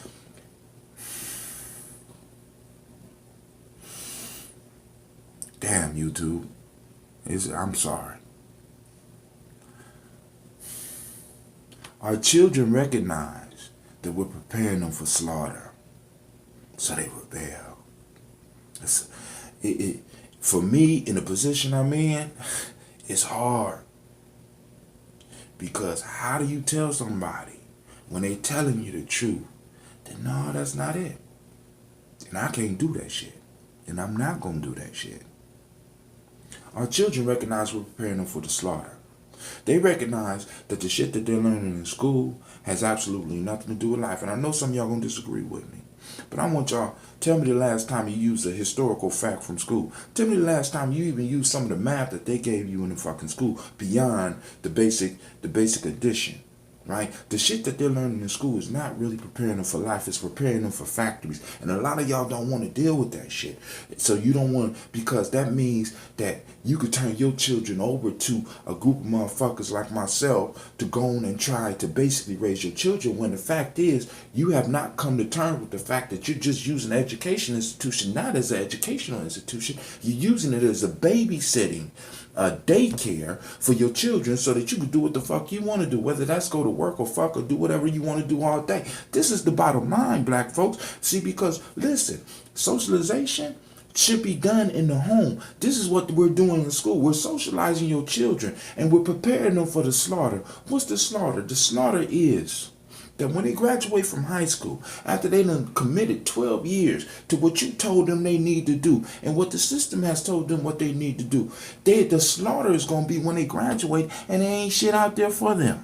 Damn, YouTube. I'm sorry. Our children recognize that we're preparing them for slaughter, so they rebel. For me, in the position I'm in, it's hard. Because how do you tell somebody when they telling you the truth that no, that's not it? And I can't do that shit. And I'm not going to do that shit. Our children recognize we're preparing them for the slaughter. They recognize that the shit that they're learning in school has absolutely nothing to do with life. And I know some of y'all going to disagree with me. But I want y'all, tell me the last time you used a historical fact from school. Tell me the last time you even used some of the math that they gave you in the fucking school beyond the basic addition. Right? The shit that they're learning in school is not really preparing them for life. It's preparing them for factories. And a lot of y'all don't want to deal with that shit. So you don't want, because that means that you could turn your children over to a group of motherfuckers like myself to go on and try to basically raise your children, when the fact is you have not come to terms with the fact that you're just using an education institution not as an educational institution. You're using it as a babysitting daycare for your children so that you can do what the fuck you want to do, whether that's go to work or fuck or do whatever you want to do all day. This is the bottom line, black folks. See, because listen, socialization should be done in the home. This is what we're doing in school. We're socializing your children and we're preparing them for the slaughter. What's the slaughter? The slaughter is that when they graduate from high school, after they done committed 12 years to what you told them they need to do and what the system has told them what they need to do, the slaughter is going to be when they graduate and there ain't shit out there for them.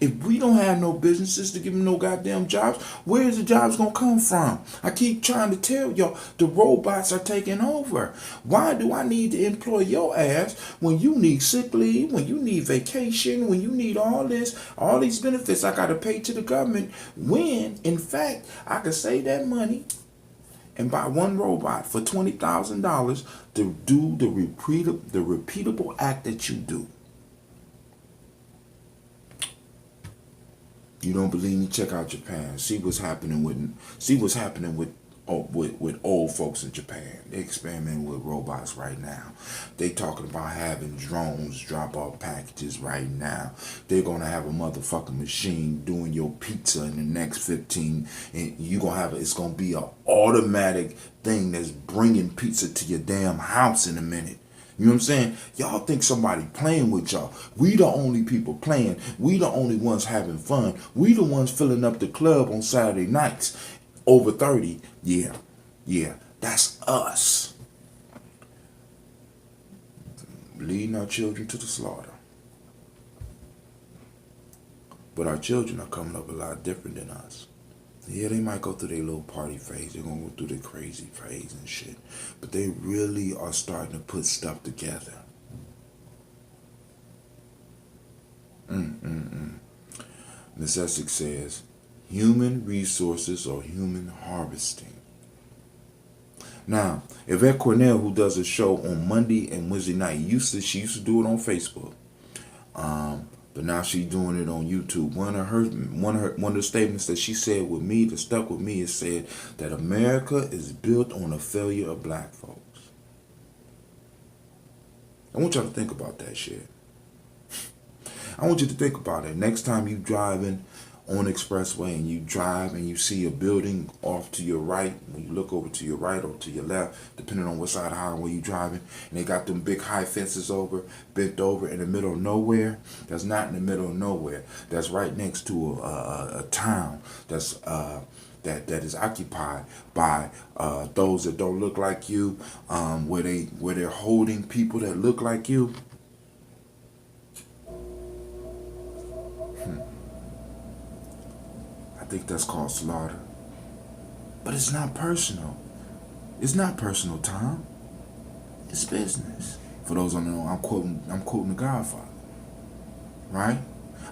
If we don't have no businesses to give them no goddamn jobs, where is the jobs going to come from? I keep trying to tell y'all, the robots are taking over. Why do I need to employ your ass when you need sick leave, when you need vacation, when you need all these benefits I got to pay to the government, when, in fact, I could save that money and buy one robot for $20,000 to do the repeatable act that you do. You don't believe me? Check out Japan. See what's happening with old folks in Japan. They experimenting with robots right now. They talking about having drones drop off packages right now. They're gonna have a motherfucking machine doing your pizza in the next 15, and it's gonna be an automatic thing that's bringing pizza to your damn house in a minute. You know what I'm saying? Y'all think somebody playing with y'all. We the only people playing. We the only ones having fun. We the ones filling up the club on Saturday nights. Over 30. Yeah. That's us. Leading our children to the slaughter. But our children are coming up a lot different than us. Yeah, they might go through their little party phase. They're going to go through their crazy phase and shit. But they really are starting to put stuff together. Miss Essex says, human resources or human harvesting. Now, Yvette Cornell, who does a show on Monday and Wednesday night, she used to do it on Facebook. But now she's doing it on YouTube. One of the statements that she said with me, that stuck with me, is said that America is built on the failure of black folks. I want y'all to think about that shit. I want you to think about it. Next time you driving on expressway and you drive and you see a building off to your right, when you look over to your right or to your left, depending on what side of the highway you're driving, and they got them big high fences bent over in the middle of nowhere. That's not in the middle of nowhere. That's right next to a town that's that is occupied by those that don't look like you, where they're holding people that look like you. I think that's called slaughter. But it's not personal. It's not personal, Tom. It's business. For those who don't know, I'm quoting the Godfather. Right?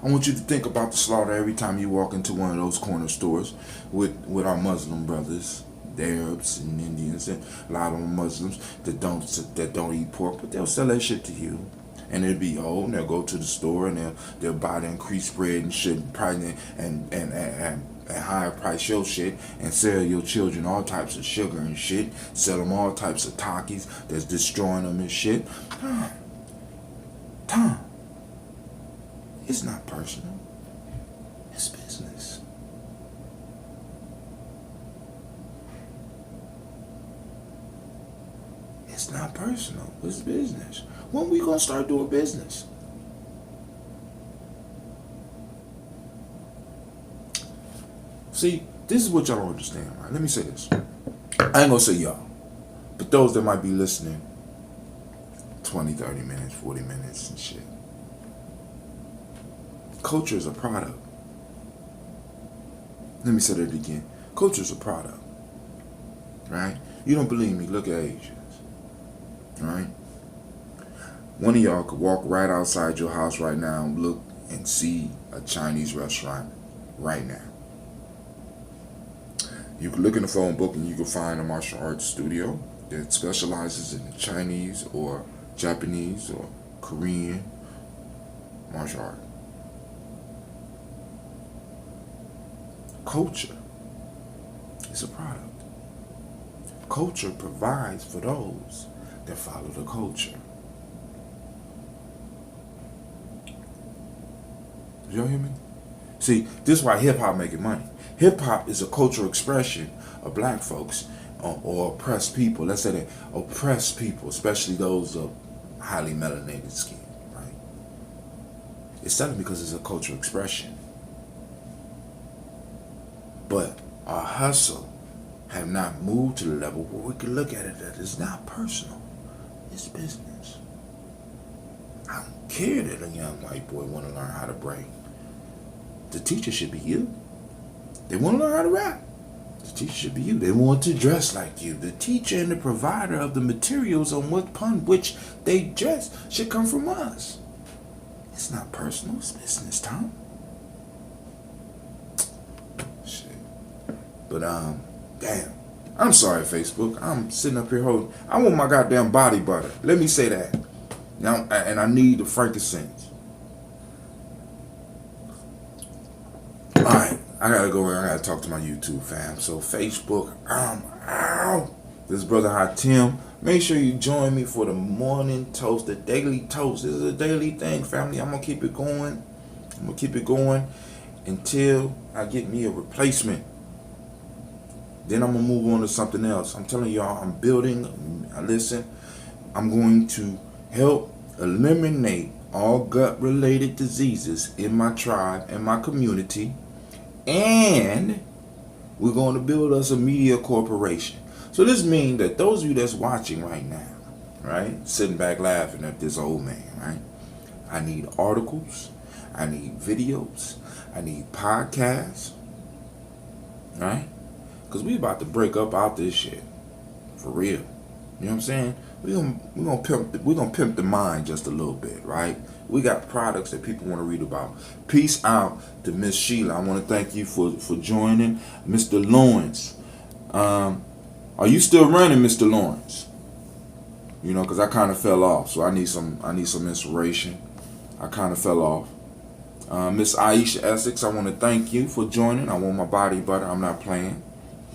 I want you to think about the slaughter every time you walk into one of those corner stores with our Muslim brothers, the Arabs and Indians, and a lot of them Muslims that don't eat pork, but they'll sell that shit to you. And it'll be old, and they'll go to the store and they'll buy the increased bread and shit, probably and higher price your shit, and sell your children all types of sugar and shit, sell them all types of Takis that's destroying them and shit. Tom, it's not personal. It's business. It's not personal. It's business. When we gonna start doing business? See, this is what y'all don't understand, right? Let me say this. I ain't gonna say y'all, but those that might be listening 20, 30 minutes, 40 minutes and shit. Culture is a product. Let me say that again. Culture is a product. Right? You don't believe me? Look at Asians. Right? One of y'all could walk right outside your house right now and look and see a Chinese restaurant right now. You can look in the phone book and you can find a martial arts studio that specializes in Chinese or Japanese or Korean martial art. Culture is a product. Culture provides for those that follow the culture. Did y'all hear me? See, this is why hip-hop making money. Hip-hop is a cultural expression of black folks or oppressed people. Let's say that oppressed people, especially those of highly melanated skin, right? It's selling because it's a cultural expression. But our hustle have not moved to the level where we can look at it that it's not personal. It's business. I don't care that a young white boy want to learn how to break. The teacher should be you. They want to learn how to rap. The teacher should be you. They want to dress like you. The teacher and the provider of the materials upon which they dress should come from us. It's not personal. It's business, Tom. Shit. But damn. I'm sorry, Facebook. I'm sitting up here holding. I want my goddamn body butter. Let me say that. Now, and I need the frankincense. Alright, I gotta go in. I gotta talk to my YouTube fam. So Facebook, this is Brother Hot Tim. Make sure you join me for the morning toast, the daily toast. This is a daily thing, family. I'm gonna keep it going. I'm gonna keep it going until I get me a replacement. Then I'm gonna move on to something else. I'm telling y'all, I'm building. Listen, I'm going to help eliminate all gut-related diseases in my tribe and my community. And we're going to build us a media corporation. So this means that those of you that's watching right now, right, sitting back laughing at this old man, right, I need articles, I need videos, I need podcasts, right, because we about to break up out this shit, for real. You know what I'm saying? We're gonna pimp the mind just a little bit, right? We got products that people want to read about. Peace out to Miss Sheila. I want to thank you for joining. Mr. Lawrence, are you still running, Mr. Lawrence? You know, because I kind of fell off, so I need some inspiration. I kind of fell off. Miss Aisha Essex, I want to thank you for joining. I want my body butter. I'm not playing,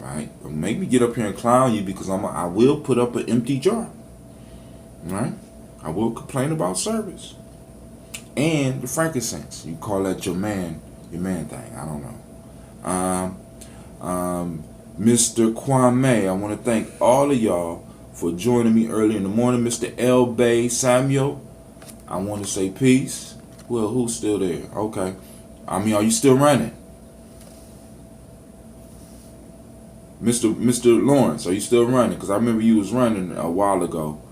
right? But make me get up here and clown you because I will put up an empty jar, right? I will complain about service. And the frankincense, you call that your man thing. I don't know. Mr. Kwame, I want to thank all of y'all for joining me early in the morning. Mr. L. Bay Samuel, I want to say peace. Well, who's still there? Okay. I mean, are you still running? Mr. Lawrence, are you still running? Because I remember you was running a while ago.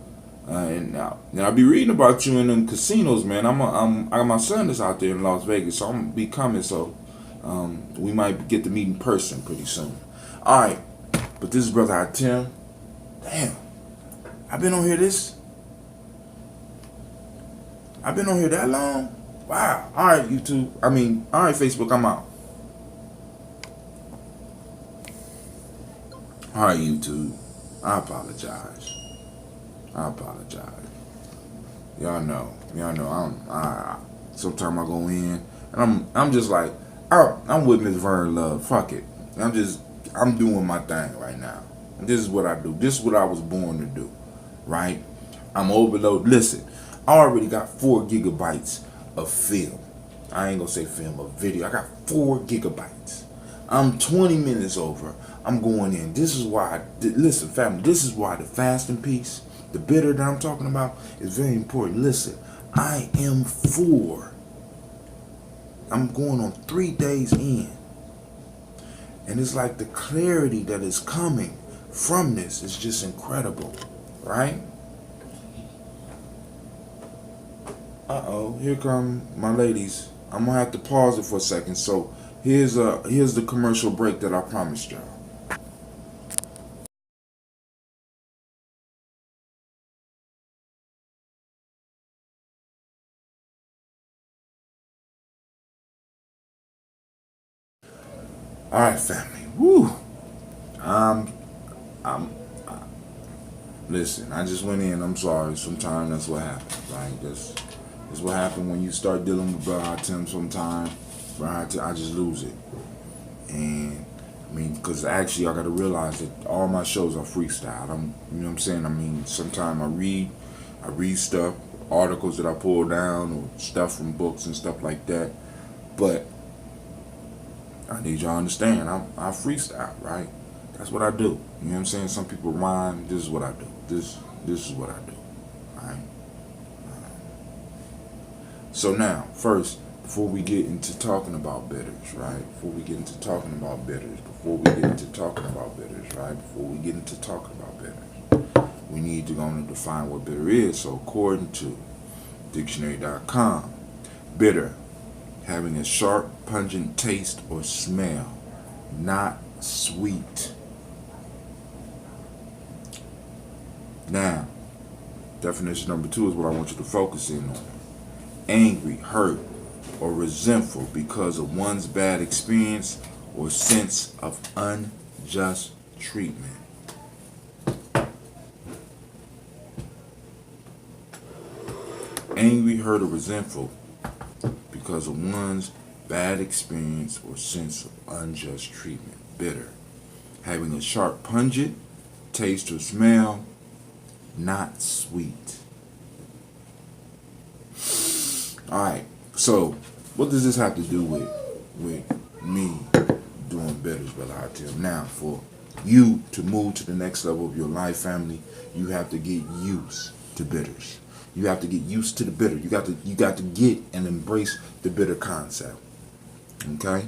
And I be reading about you in them casinos, man. I got my son that's out there in Las Vegas, so I'm gonna be coming. So we might get to meet in person pretty soon. All right, but this is brother Tim. Damn, I've been on here I've been on here that long. Wow. All right, YouTube. All right, Facebook. I'm out. All right, YouTube. I apologize. Y'all know. Sometimes I go in and I'm just like, I'm with Miss Vern Love. Fuck it. I'm doing my thing right now. This is what I do. This is what I was born to do. Right? I'm overloaded. Listen, I already got 4 gigabytes of film. I ain't gonna say film, of video. I got 4 gigabytes. I'm 20 minutes over. I'm going in. This is why, listen, family, this is why the fasting piece, the bitter that I'm talking about, is very important. Listen, I am 4. I'm going on 3 days in. And it's like the clarity that is coming from this is just incredible, right? Uh-oh, here come my ladies. I'm gonna have to pause it for a second. So here's the commercial break that I promised y'all. All right, family. Woo. I'm listen, I just went in. I'm sorry. Sometimes that's what happens, right? That's what happens when you start dealing with Brother Tim. Sometimes, I just lose it. And because actually, I got to realize that all my shows are freestyle. You know what I'm saying? Sometimes I read stuff, articles that I pull down, or stuff from books and stuff like that. But I need y'all to understand, I freestyle, right? That's what I do. You know what I'm saying? Some people rhyme. This is what I do. This is what I do, right? So now, first, before we get into talking about bitters, right? Before we get into talking about bitters, we need to go and define what bitter is. So according to dictionary.com, bitter, having a sharp, pungent taste or smell, not sweet. Now, definition number 2 is what I want you to focus in on. Angry, hurt, or resentful because of one's bad experience or sense of unjust treatment. Angry, hurt, or resentful because of one's bad experience or sense of unjust treatment. Bitter, having a sharp, pungent taste or smell, not sweet. All right, so what does this have to do with me doing bitters, Brother Hatim? Now, for you to move to the next level of your life, family, you have to get used to bitters. You have to get used to the bitter. You got to get and embrace the bitter concept. Okay?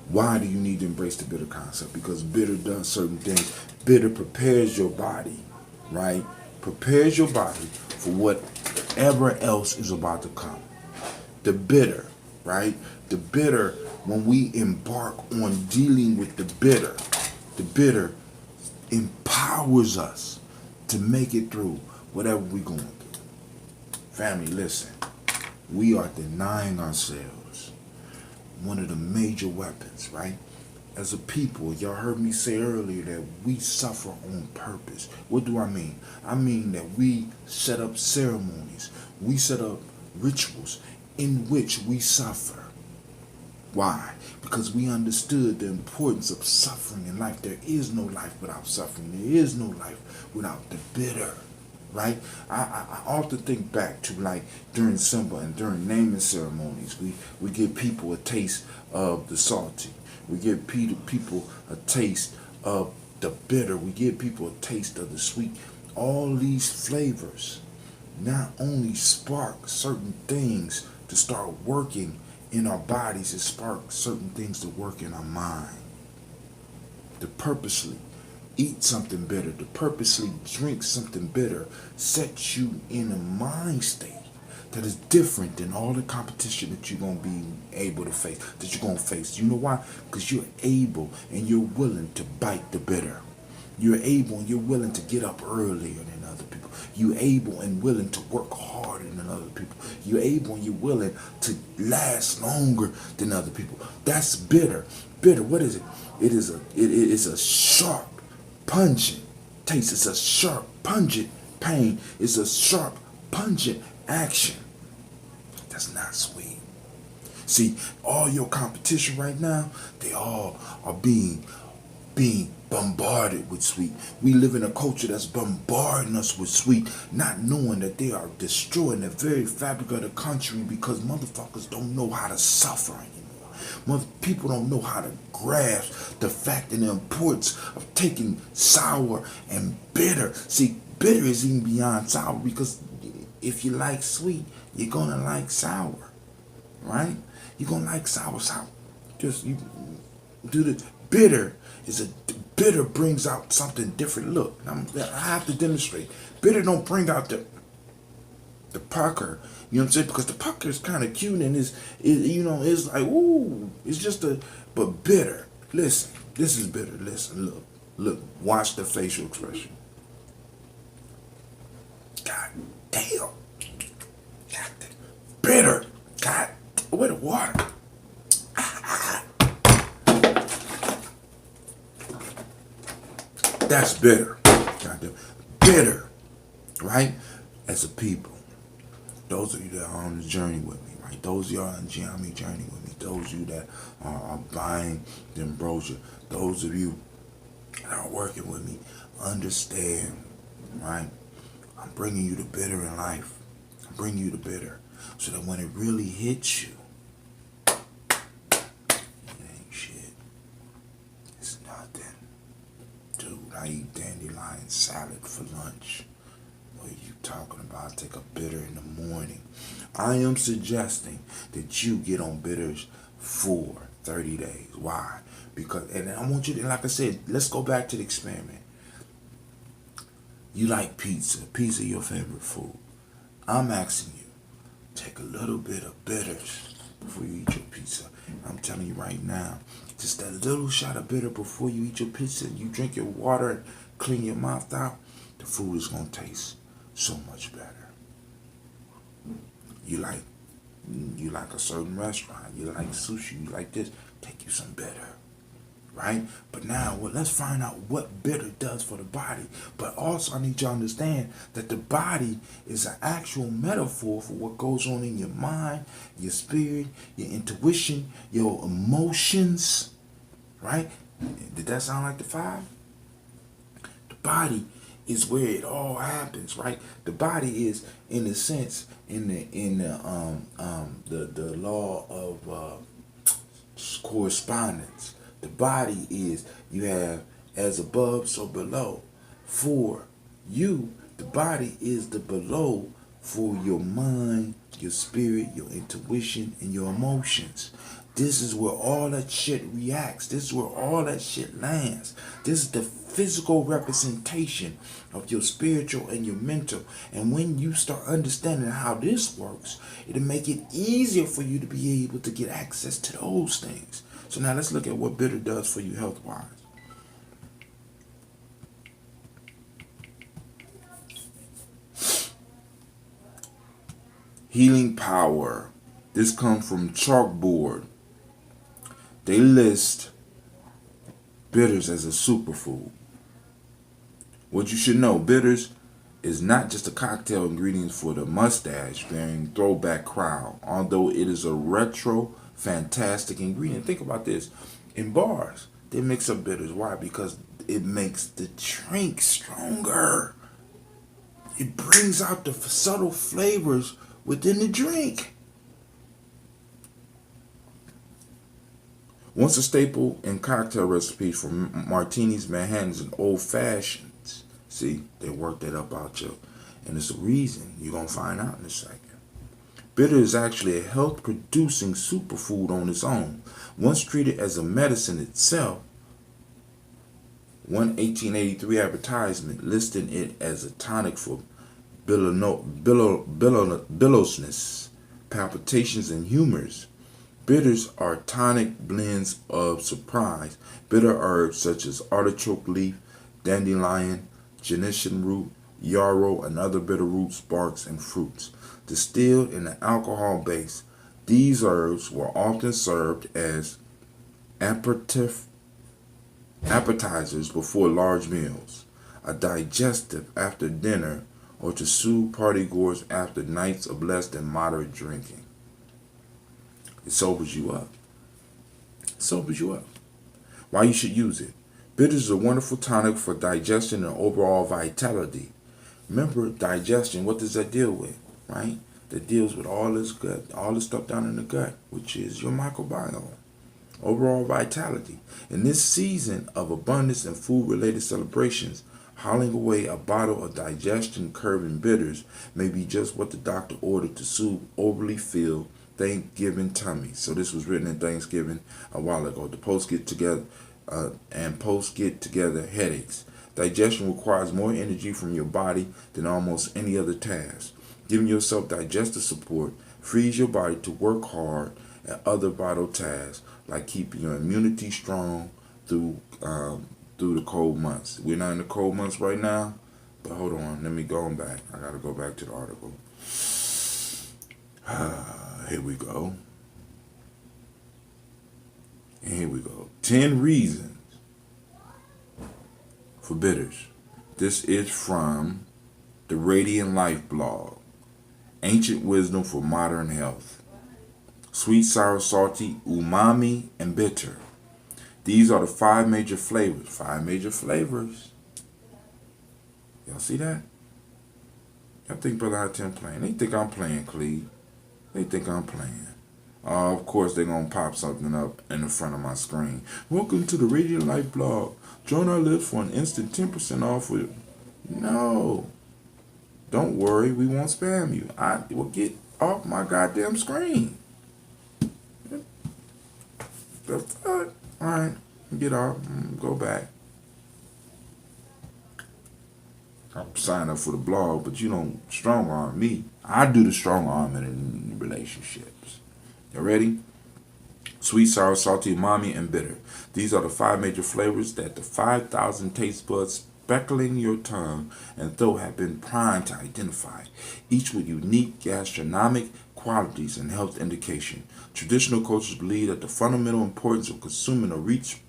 Why do you need to embrace the bitter concept? Because bitter does certain things. Bitter prepares your body, right? Prepares your body for whatever else is about to come. The bitter, right? The bitter, when we embark on dealing with the bitter empowers us to make it through whatever we're going through. Family, listen. We are denying ourselves one of the major weapons, right? As a people, y'all heard me say earlier that we suffer on purpose. What do I mean? I mean that we set up ceremonies. We set up rituals in which we suffer. Why? Because we understood the importance of suffering in life. There is no life without suffering. There is no life without the bitter. Right? I often think back to like during Simba and during naming ceremonies, we give people a taste of the salty. We give people a taste of the bitter. We give people a taste of the sweet. All these flavors not only spark certain things to start working in our bodies, it sparks certain things to work in our mind. To purposely eat something bitter, to purposely drink something bitter, sets you in a mind state that is different than all the competition that you're going to be able to face, that you're going to face. You know why? Because you're able and you're willing to bite the bitter. You're able and you're willing to get up earlier than other people. You're able and willing to work harder than other people. You're able and you're willing to last longer than other people. That's bitter. Bitter, what is it? It is a sharp, pungent taste. It's a sharp, pungent pain. It's a sharp, pungent action. That's not sweet. See, all your competition right now, they all are being bombarded with sweet. We live in a culture that's bombarding us with sweet, not knowing that they are destroying the very fabric of the country because motherfuckers don't know how to suffer anymore. People don't know how to grasp the fact and the importance of taking sour and bitter. See, bitter is even beyond sour because if you like sweet, you're gonna like sour, right? You're gonna like sour. Just you do the bitter. Bitter brings out something different. Look, I have to demonstrate. Bitter don't bring out the pucker. You know what I'm saying? Because the pucker is kind of cute and it's like ooh, it's just but bitter. Listen, this is bitter. Listen, look, watch the facial expression. God damn. God damn. Bitter. God, where the water? That's bitter. Goddamn. Bitter. Right? As a people. Those of you that are on the journey with me, right? Those of you on the Gye-Nyame journey with me. Those of you that are buying the ambrosia. Those of you that are working with me. Understand, right? I'm bringing you the bitter in life. I'm bringing you the bitter. So that when it really hits you, it ain't shit. It's nothing. Dude, I eat dandelion salad for lunch. What are you talking about? Take a bitter in the morning. I am suggesting that you get on bitters for 30 days. Why? Because, and I want you to, like I said, let's go back to the experiment. You like pizza. Pizza your favorite food. I'm asking you, take a little bit of bitters before you eat your pizza. I'm telling you right now, just that little shot of bitter before you eat your pizza and you drink your water and clean your mouth out, the food is going to taste so much better. You like a certain restaurant, you like sushi, you like this, take you some bitter. Right? But now, let's find out what bitter does for the body. But also, I need you to understand that the body is an actual metaphor for what goes on in your mind, your spirit, your intuition, your emotions. Right? Did that sound like the five? The body is where it all happens, right? The body is, in a sense, in the law of correspondence. The body is, you have as above, so below. For you, the body is the below for your mind, your spirit, your intuition, and your emotions. This is where all that shit reacts. This is where all that shit lands. This is the physical representation of your spiritual and your mental. And when you start understanding how this works, it'll make it easier for you to be able to get access to those things. So now let's look at what bitter does for you health-wise. Healing power. This comes from Chalkboard. They list bitters as a superfood. What you should know, bitters is not just a cocktail ingredient for the mustache-bearing throwback crowd, although it is a retro fantastic ingredient. Think about this. In bars, they mix up bitters. Why? Because it makes the drink stronger. It brings out the subtle flavors within the drink. Once a staple in cocktail recipes for martinis, Manhattans, and old fashions. See, they work that up out you. And it's a reason you're going to find out in a second. Bitter is actually a health-producing superfood on its own. Once treated as a medicine itself, One 1883 advertisement listed it as a tonic for billowsness, palpitations, and humors. Bitters are tonic blends of surprise. Bitter herbs such as artichoke leaf, dandelion, gentian root, yarrow, and other bitter roots, barks, and fruits. Distilled in an alcohol base, these herbs were often served as appetizers before large meals, a digestive after dinner, or to soothe partygoers after nights of less than moderate drinking. It sobers you up. It sobers you up. Why you should use it. Bitters is a wonderful tonic for digestion and overall vitality. Remember, digestion, what does that deal with, right? That deals with all this gut, all the stuff down in the gut, which is your microbiome. Overall vitality. In this season of abundance and food-related celebrations, howling away a bottle of digestion-curbing bitters may be just what the doctor ordered to soothe overly filled Thanksgiving tummy. So this was written in Thanksgiving a while ago. The post get together headaches. Digestion requires more energy from your body than almost any other task. Giving yourself digestive support frees your body to work hard at other vital tasks like keeping your immunity strong through the cold months. We're not in the cold months right now, but hold on, let me go back. I gotta go back to the article. Here we go. And here we go. 10 reasons for bitters. This is from the Radiant Life blog. Ancient wisdom for modern health. Sweet, sour, salty, umami, and bitter. These are the 5 major flavors. 5 major flavors. Y'all see that? I think Brother Hot-10 playing. They think I'm playing, Cleve. They think I'm playing. Of course, they're going to pop something up in the front of my screen. Welcome to the Radiant Life blog. Join our list for an instant 10% off with... No. Don't worry, we won't spam you. I will get off my goddamn screen. Alright, get off. Go back. I'm signing up for the blog, but you don't strong arm me. I do the strong arming in relationships. You ready? Sweet, sour, salty, umami, and bitter. These are the 5 major flavors that the 5,000 taste buds speckling your tongue and throat have been primed to identify, each with unique gastronomic qualities and health indication. Traditional cultures believe that the fundamental importance of consuming a rich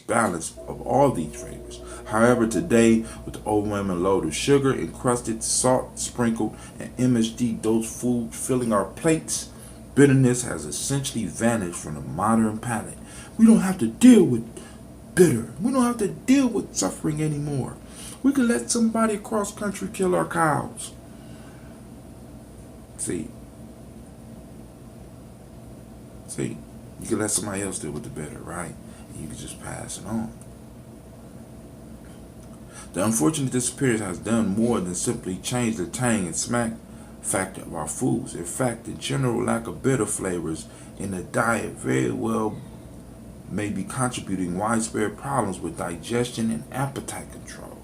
balance of all these flavors. However, today, with the overwhelming load of sugar, encrusted, salt, sprinkled, and MSG dosed food filling our plates, bitterness has essentially vanished from the modern palate. We don't have to deal with bitter. We don't have to deal with suffering anymore. We can let somebody across country kill our cows. See, you can let somebody else deal with the bitter, right? And you can just pass it on. The unfortunate disappearance has done more than simply change the tang and smack factor of our foods. In fact, the general lack of bitter flavors in the diet very well may be contributing widespread problems with digestion and appetite control.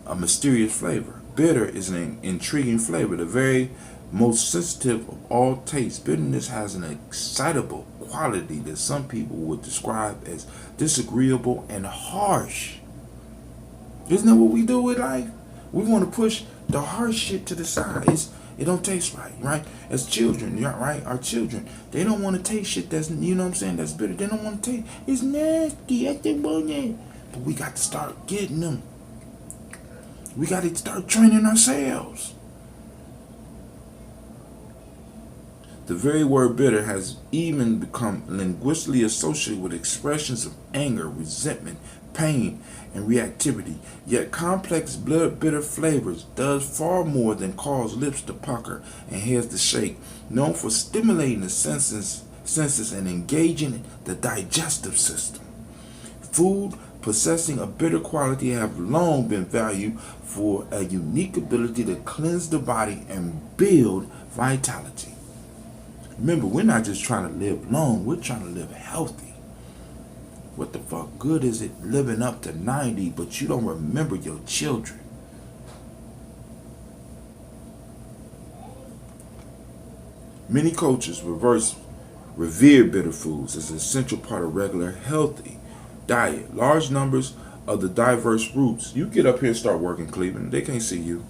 A mysterious flavor. Bitter is an intriguing flavor, the very most sensitive of all tastes. Bitterness has an excitable quality that some people would describe as disagreeable and harsh. Isn't that what we do with life? We want to push the harsh shit to the side. It don't taste right? As children, right? Our children, they don't want to taste shit that's, you know what I'm saying, that's bitter. They don't want to taste. It's nasty. I think about it. But we got to start getting them. We got to start training ourselves. The very word bitter has even become linguistically associated with expressions of anger, resentment, pain, and reactivity. Yet complex bitter flavors does far more than cause lips to pucker and heads to shake. Known for stimulating the senses and engaging the digestive system. Food possessing a bitter quality have long been valued for a unique ability to cleanse the body and build vitality. Remember, we're not just trying to live long, we're trying to live healthy. What the fuck good is it living up to 90, but you don't remember your children? Many cultures revere bitter foods as an essential part of regular healthy diet. Large numbers of the diverse roots. You get up here and start working, Cleveland. They can't see you.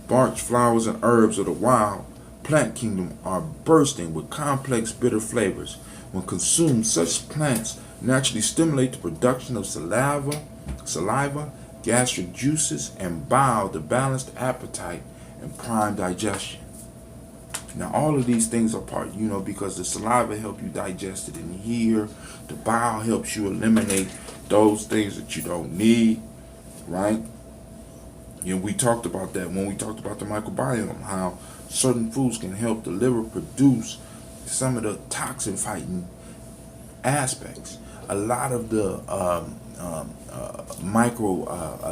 Barks, flowers, and herbs of the wild plant kingdom are bursting with complex bitter flavors. When consumed, such plants naturally stimulate the production of saliva, gastric juices, and bile to balance appetite and prime digestion. Now, all of these things are part, because the saliva helps you digest it in here. The bile helps you eliminate those things that you don't need, right? We talked about that when we talked about the microbiome, how certain foods can help the liver produce some of the toxin fighting aspects. A lot of the a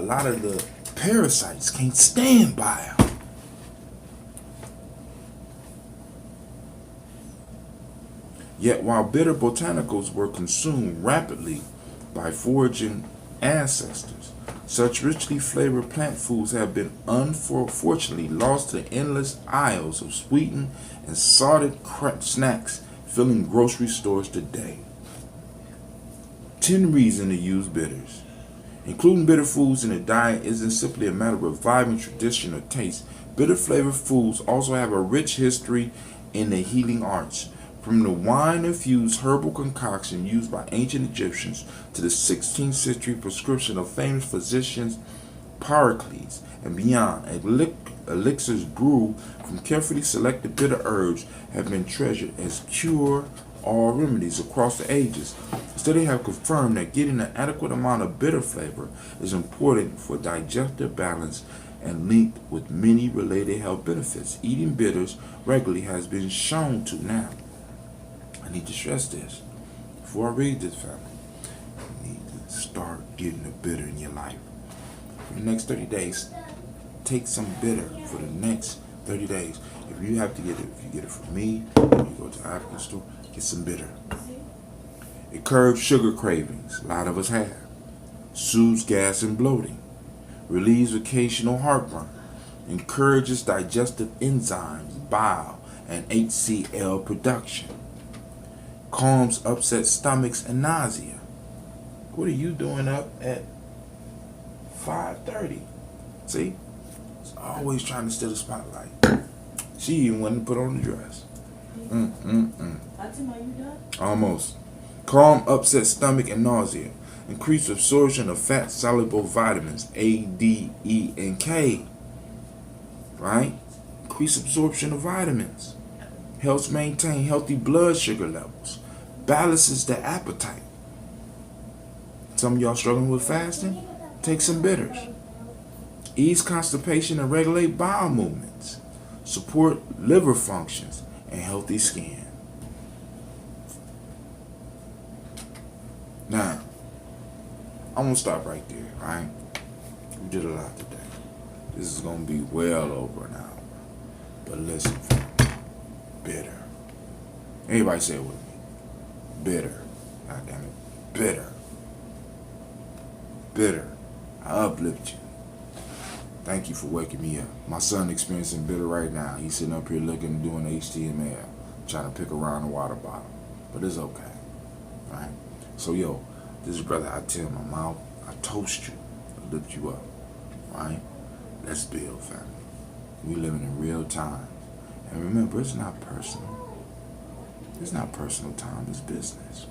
lot of the parasites can't stand bile. Yet while bitter botanicals were consumed rapidly by foraging ancestors, such richly flavored plant foods have been unfortunately lost to the endless aisles of sweetened and salted snacks filling grocery stores today. 10 reasons to use bitters. Including bitter foods in a diet isn't simply a matter of reviving tradition or taste. Bitter flavored foods also have a rich history in the healing arts. From the wine-infused herbal concoction used by ancient Egyptians to the 16th century prescription of famous physicians Pericles and beyond, elixirs brewed from carefully selected bitter herbs have been treasured as cure-all remedies across the ages. Studies have confirmed that getting an adequate amount of bitter flavor is important for digestive balance and linked with many related health benefits. Eating bitters regularly has been shown to now. I need to stress this before I read this, family. You need to start getting the bitter in your life. For the next 30 days, take some bitter for the next 30 days. If you have to get it, if you get it from me, or you go to the African store, get some bitter. It curbs sugar cravings, a lot of us have. Soothes gas and bloating. Relieves occasional heartburn. Encourages digestive enzymes, bile, and HCl production. Calms upset stomachs and nausea. What are you doing up at 5:30? See? It's always trying to steal the spotlight. She even wanted to put on the dress. Fatima, you done? Almost. Calm upset stomach and nausea. Increase absorption of fat-soluble vitamins A, D, E, and K. Right? Increase absorption of vitamins. Helps maintain healthy blood sugar levels. Balances the appetite. Some of y'all struggling with fasting? Take some bitters. Ease constipation and regulate bowel movements. Support liver functions and healthy skin. Now, I'm going to stop right there, right? We did a lot today. This is going to be well over an hour. But listen, bitter. Everybody say it with me. Bitter. God damn it. Bitter. Bitter. I uplift you. Thank you for waking me up. My son experiencing bitter right now. He's sitting up here looking, doing HTML, trying to pick around the water bottle. But it's okay. Right? So, this is brother, I tell my mouth, I toast you, I lift you up. Right? Let's build, family. We living in real time. And remember, it's not personal. It's not personal time, it's business.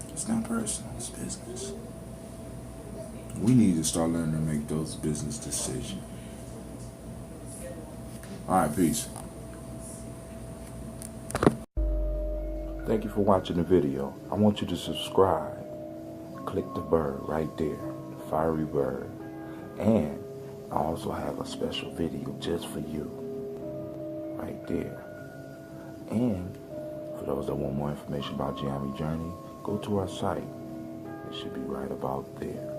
It's not personal, it's business. We need to start learning to make those business decisions. Alright, peace. Thank you for watching the video. I want you to subscribe. Click the bird right there, the fiery bird. And I also have a special video just for you, right there. And for those that want more information about Gye-Nyame Journey, go to our site. It should be right about there.